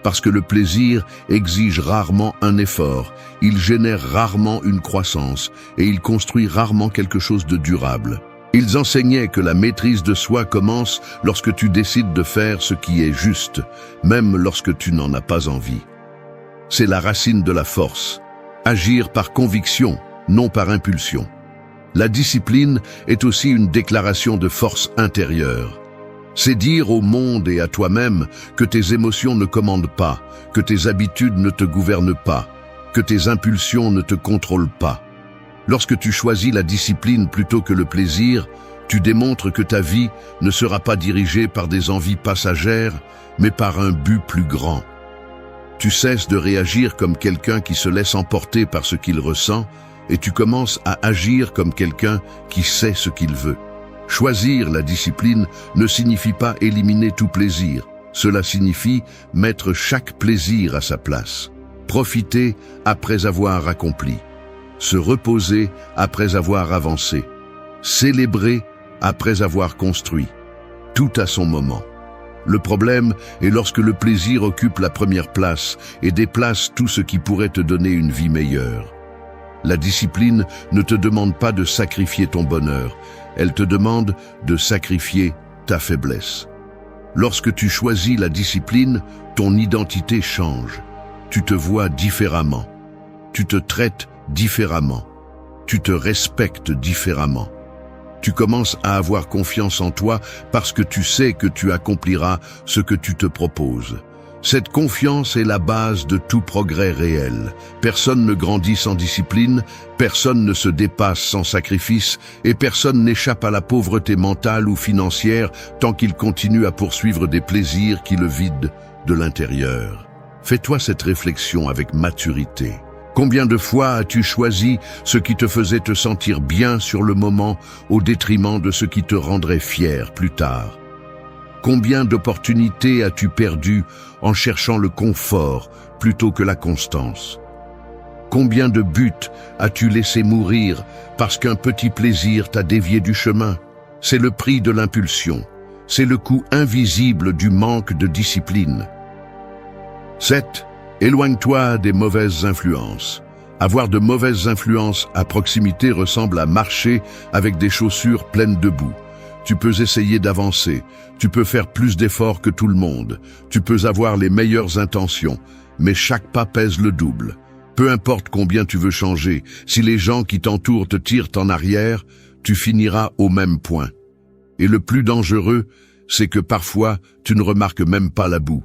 Parce que le plaisir exige rarement un effort, il génère rarement une croissance et il construit rarement quelque chose de durable. Ils enseignaient que la maîtrise de soi commence lorsque tu décides de faire ce qui est juste, même lorsque tu n'en as pas envie. C'est la racine de la force. Agir par conviction, non par impulsion. La discipline est aussi une déclaration de force intérieure. C'est dire au monde et à toi-même que tes émotions ne commandent pas, que tes habitudes ne te gouvernent pas, que tes impulsions ne te contrôlent pas. Lorsque tu choisis la discipline plutôt que le plaisir, tu démontres que ta vie ne sera pas dirigée par des envies passagères, mais par un but plus grand. Tu cesses de réagir comme quelqu'un qui se laisse emporter par ce qu'il ressent, et tu commences à agir comme quelqu'un qui sait ce qu'il veut. Choisir la discipline ne signifie pas éliminer tout plaisir. Cela signifie mettre chaque plaisir à sa place. Profiter après avoir accompli. Se reposer après avoir avancé. Célébrer après avoir construit. Tout à son moment. Le problème est lorsque le plaisir occupe la première place et déplace tout ce qui pourrait te donner une vie meilleure. La discipline ne te demande pas de sacrifier ton bonheur, elle te demande de sacrifier ta faiblesse. Lorsque tu choisis la discipline, ton identité change. Tu te vois différemment. Tu te traites différemment. Tu te respectes différemment. Tu commences à avoir confiance en toi parce que tu sais que tu accompliras ce que tu te proposes. Cette confiance est la base de tout progrès réel. Personne ne grandit sans discipline, personne ne se dépasse sans sacrifice et personne n'échappe à la pauvreté mentale ou financière tant qu'il continue à poursuivre des plaisirs qui le vident de l'intérieur. Fais-toi cette réflexion avec maturité. Combien de fois as-tu choisi ce qui te faisait te sentir bien sur le moment au détriment de ce qui te rendrait fier plus tard? Combien d'opportunités as-tu perdues en cherchant le confort plutôt que la constance? Combien de buts as-tu laissé mourir parce qu'un petit plaisir t'a dévié du chemin? C'est le prix de l'impulsion. C'est le coût invisible du manque de discipline. 7. Éloigne-toi des mauvaises influences. Avoir de mauvaises influences à proximité ressemble à marcher avec des chaussures pleines de boue. Tu peux essayer d'avancer, tu peux faire plus d'efforts que tout le monde, tu peux avoir les meilleures intentions, mais chaque pas pèse le double. Peu importe combien tu veux changer, si les gens qui t'entourent te tirent en arrière, tu finiras au même point. Et le plus dangereux, c'est que parfois, tu ne remarques même pas la boue.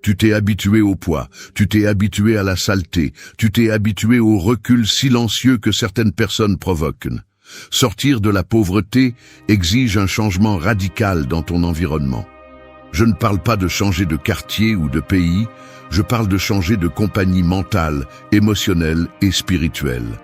Tu t'es habitué au poids, tu t'es habitué à la saleté, tu t'es habitué au recul silencieux que certaines personnes provoquent. Sortir de la pauvreté exige un changement radical dans ton environnement. Je ne parle pas de changer de quartier ou de pays, je parle de changer de compagnie mentale, émotionnelle et spirituelle.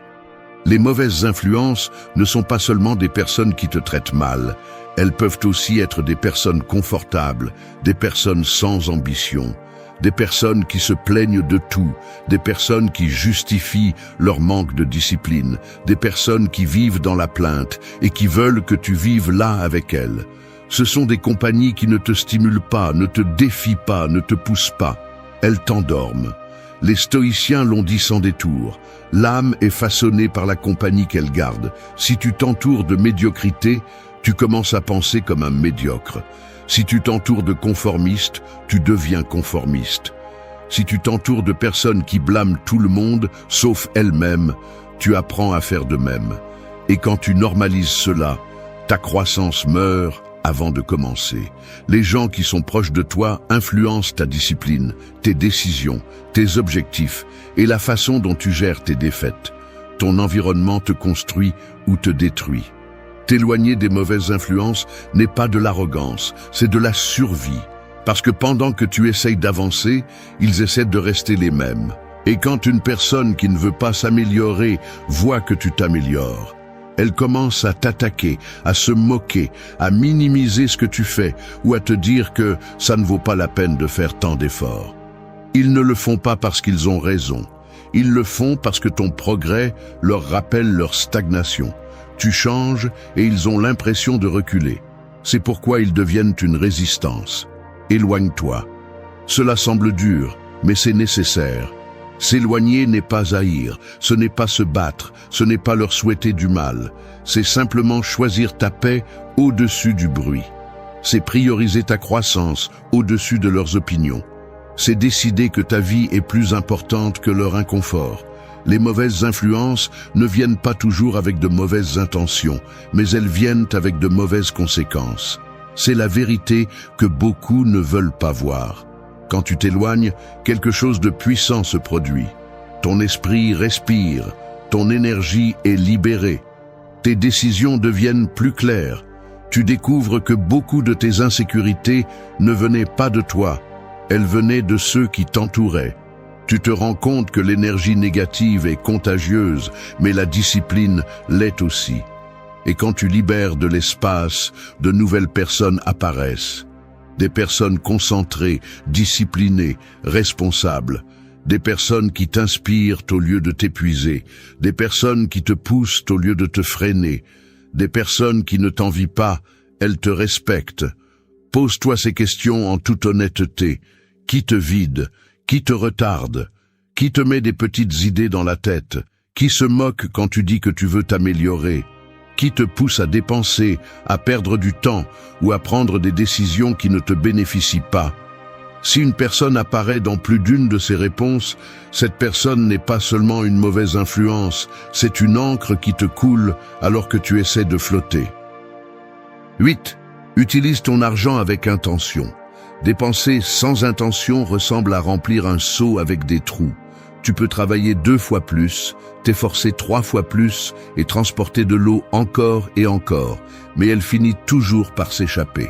Les mauvaises influences ne sont pas seulement des personnes qui te traitent mal, elles peuvent aussi être des personnes confortables, des personnes sans ambition, des personnes qui se plaignent de tout, des personnes qui justifient leur manque de discipline, des personnes qui vivent dans la plainte et qui veulent que tu vives là avec elles. Ce sont des compagnies qui ne te stimulent pas, ne te défient pas, ne te poussent pas. Elles t'endorment. Les stoïciens l'ont dit sans détour. L'âme est façonnée par la compagnie qu'elle garde. Si tu t'entoures de médiocrité, tu commences à penser comme un médiocre. Si tu t'entoures de conformistes, tu deviens conformiste. Si tu t'entoures de personnes qui blâment tout le monde, sauf elles-mêmes, tu apprends à faire de même. Et quand tu normalises cela, ta croissance meurt avant de commencer. Les gens qui sont proches de toi influencent ta discipline, tes décisions, tes objectifs et la façon dont tu gères tes défaites. Ton environnement te construit ou te détruit. T'éloigner des mauvaises influences n'est pas de l'arrogance, c'est de la survie. Parce que pendant que tu essayes d'avancer, ils essaient de rester les mêmes. Et quand une personne qui ne veut pas s'améliorer voit que tu t'améliores, elle commence à t'attaquer, à se moquer, à minimiser ce que tu fais ou à te dire que ça ne vaut pas la peine de faire tant d'efforts. Ils ne le font pas parce qu'ils ont raison. Ils le font parce que ton progrès leur rappelle leur stagnation. Tu changes et ils ont l'impression de reculer. C'est pourquoi ils deviennent une résistance. Éloigne-toi. Cela semble dur, mais c'est nécessaire. S'éloigner n'est pas haïr, ce n'est pas se battre, ce n'est pas leur souhaiter du mal. C'est simplement choisir ta paix au-dessus du bruit. C'est prioriser ta croissance au-dessus de leurs opinions. C'est décider que ta vie est plus importante que leur inconfort. Les mauvaises influences ne viennent pas toujours avec de mauvaises intentions, mais elles viennent avec de mauvaises conséquences. C'est la vérité que beaucoup ne veulent pas voir. Quand tu t'éloignes, quelque chose de puissant se produit. Ton esprit respire, ton énergie est libérée. Tes décisions deviennent plus claires. Tu découvres que beaucoup de tes insécurités ne venaient pas de toi, elles venaient de ceux qui t'entouraient. Tu te rends compte que l'énergie négative est contagieuse, mais la discipline l'est aussi. Et quand tu libères de l'espace, de nouvelles personnes apparaissent. Des personnes concentrées, disciplinées, responsables. Des personnes qui t'inspirent au lieu de t'épuiser. Des personnes qui te poussent au lieu de te freiner. Des personnes qui ne t'envient pas, elles te respectent. Pose-toi ces questions en toute honnêteté. Qui te vide ? Qui te retarde? Qui te met des petites idées dans la tête? Qui se moque quand tu dis que tu veux t'améliorer? Qui te pousse à dépenser, à perdre du temps ou à prendre des décisions qui ne te bénéficient pas? Si une personne apparaît dans plus d'une de ces réponses, cette personne n'est pas seulement une mauvaise influence, c'est une encre qui te coule alors que tu essaies de flotter. 8. Utilise ton argent avec intention. Dépenser sans intention ressemble à remplir un seau avec des trous. Tu peux travailler 2 fois plus, t'efforcer 3 fois plus et transporter de l'eau encore et encore, mais elle finit toujours par s'échapper.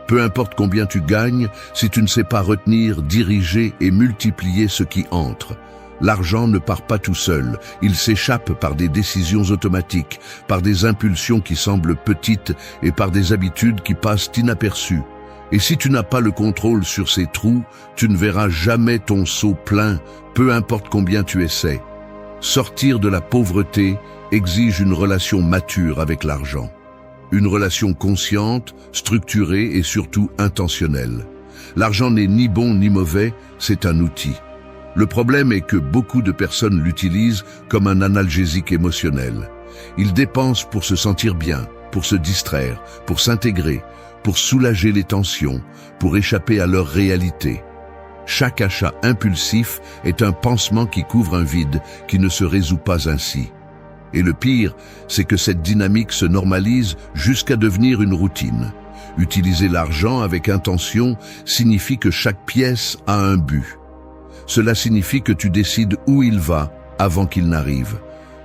Peu importe combien tu gagnes, si tu ne sais pas retenir, diriger et multiplier ce qui entre. L'argent ne part pas tout seul, il s'échappe par des décisions automatiques, par des impulsions qui semblent petites et par des habitudes qui passent inaperçues. Et si tu n'as pas le contrôle sur ces trous, tu ne verras jamais ton seau plein, peu importe combien tu essaies. Sortir de la pauvreté exige une relation mature avec l'argent. Une relation consciente, structurée et surtout intentionnelle. L'argent n'est ni bon ni mauvais, c'est un outil. Le problème est que beaucoup de personnes l'utilisent comme un analgésique émotionnel. Ils dépensent pour se sentir bien, pour se distraire, pour s'intégrer, pour soulager les tensions, pour échapper à leur réalité. Chaque achat impulsif est un pansement qui couvre un vide qui ne se résout pas ainsi. Et le pire, c'est que cette dynamique se normalise jusqu'à devenir une routine. Utiliser l'argent avec intention signifie que chaque pièce a un but. Cela signifie que tu décides où il va avant qu'il n'arrive.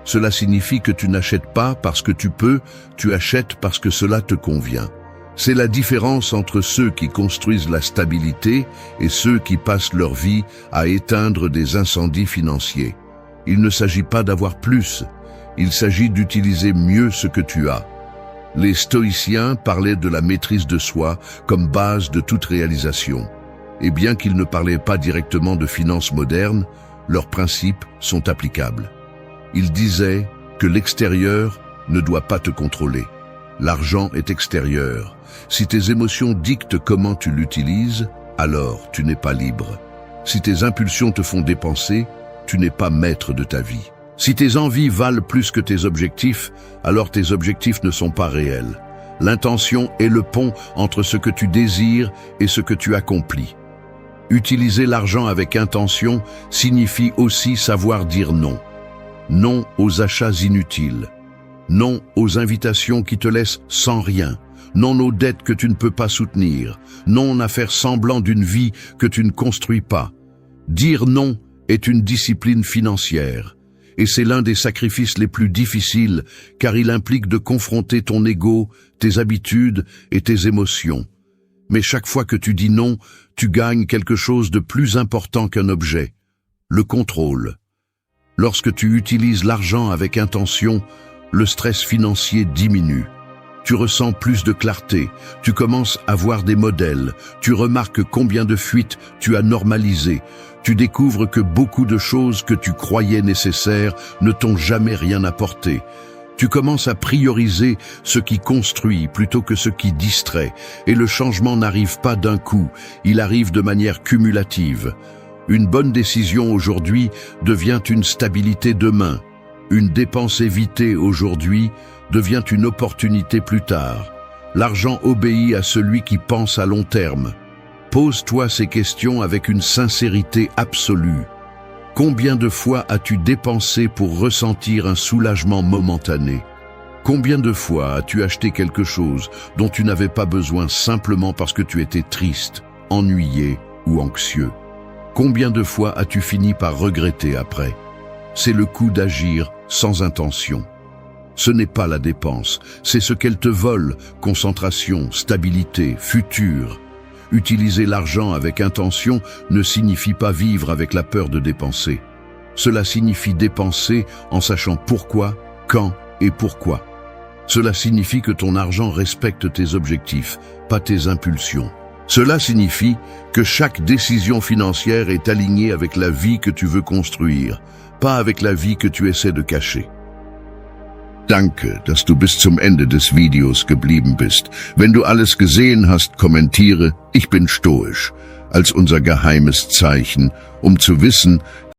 Cela signifie que tu n'achètes pas parce que tu peux, tu achètes parce que cela te convient. C'est la différence entre ceux qui construisent la stabilité et ceux qui passent leur vie à éteindre des incendies financiers. Il ne s'agit pas d'avoir plus, Il s'agit d'utiliser mieux ce que tu as. Les stoïciens parlaient de la maîtrise de soi comme base de toute réalisation. Et bien qu'ils ne parlaient pas directement de finances modernes, leurs principes sont applicables. Ils disaient que l'extérieur ne doit pas te contrôler. L'argent est extérieur. Si tes émotions dictent comment tu l'utilises, alors tu n'es pas libre. Si tes impulsions te font dépenser, tu n'es pas maître de ta vie. Si tes envies valent plus que tes objectifs, alors tes objectifs ne sont pas réels. L'intention est le pont entre ce que tu désires et ce que tu accomplis. Utiliser l'argent avec intention signifie aussi savoir dire non. Non aux achats inutiles. Non aux invitations qui te laissent sans rien. Non aux dettes que tu ne peux pas soutenir. Non à faire semblant d'une vie que tu ne construis pas. Dire non est une discipline financière. Et c'est l'un des sacrifices les plus difficiles, car il implique de confronter ton ego, tes habitudes et tes émotions. Mais chaque fois que tu dis non, tu gagnes quelque chose de plus important qu'un objet, le contrôle. Lorsque tu utilises l'argent avec intention, le stress financier diminue. Tu ressens plus de clarté, tu commences à voir des modèles, tu remarques combien de fuites tu as normalisées, tu découvres que beaucoup de choses que tu croyais nécessaires ne t'ont jamais rien apporté. Tu commences à prioriser ce qui construit plutôt que ce qui distrait, et le changement n'arrive pas d'un coup, il arrive de manière cumulative. Une bonne décision aujourd'hui devient une stabilité demain. Une dépense évitée aujourd'hui devient une opportunité plus tard. L'argent obéit à celui qui pense à long terme. Pose-toi ces questions avec une sincérité absolue. Combien de fois as-tu dépensé pour ressentir un soulagement momentané? Combien de fois as-tu acheté quelque chose dont tu n'avais pas besoin simplement parce que tu étais triste, ennuyé ou anxieux? Combien de fois as-tu fini par regretter après? C'est le coup d'agir sans intention. Ce n'est pas la dépense, c'est ce qu'elle te vole, concentration, stabilité, futur. Utiliser l'argent avec intention ne signifie pas vivre avec la peur de dépenser. Cela signifie dépenser en sachant pourquoi, quand et pourquoi. Cela signifie que ton argent respecte tes objectifs, pas tes impulsions. Cela signifie que chaque décision financière est alignée avec la vie que tu veux construire, pas avec la vie que tu essaies de cacher. Danke, dass du bis zum Ende des Videos geblieben bist. Wenn du alles gesehen hast, kommentiere, ich bin stoisch, als unser geheimes Zeichen, um zu wissen,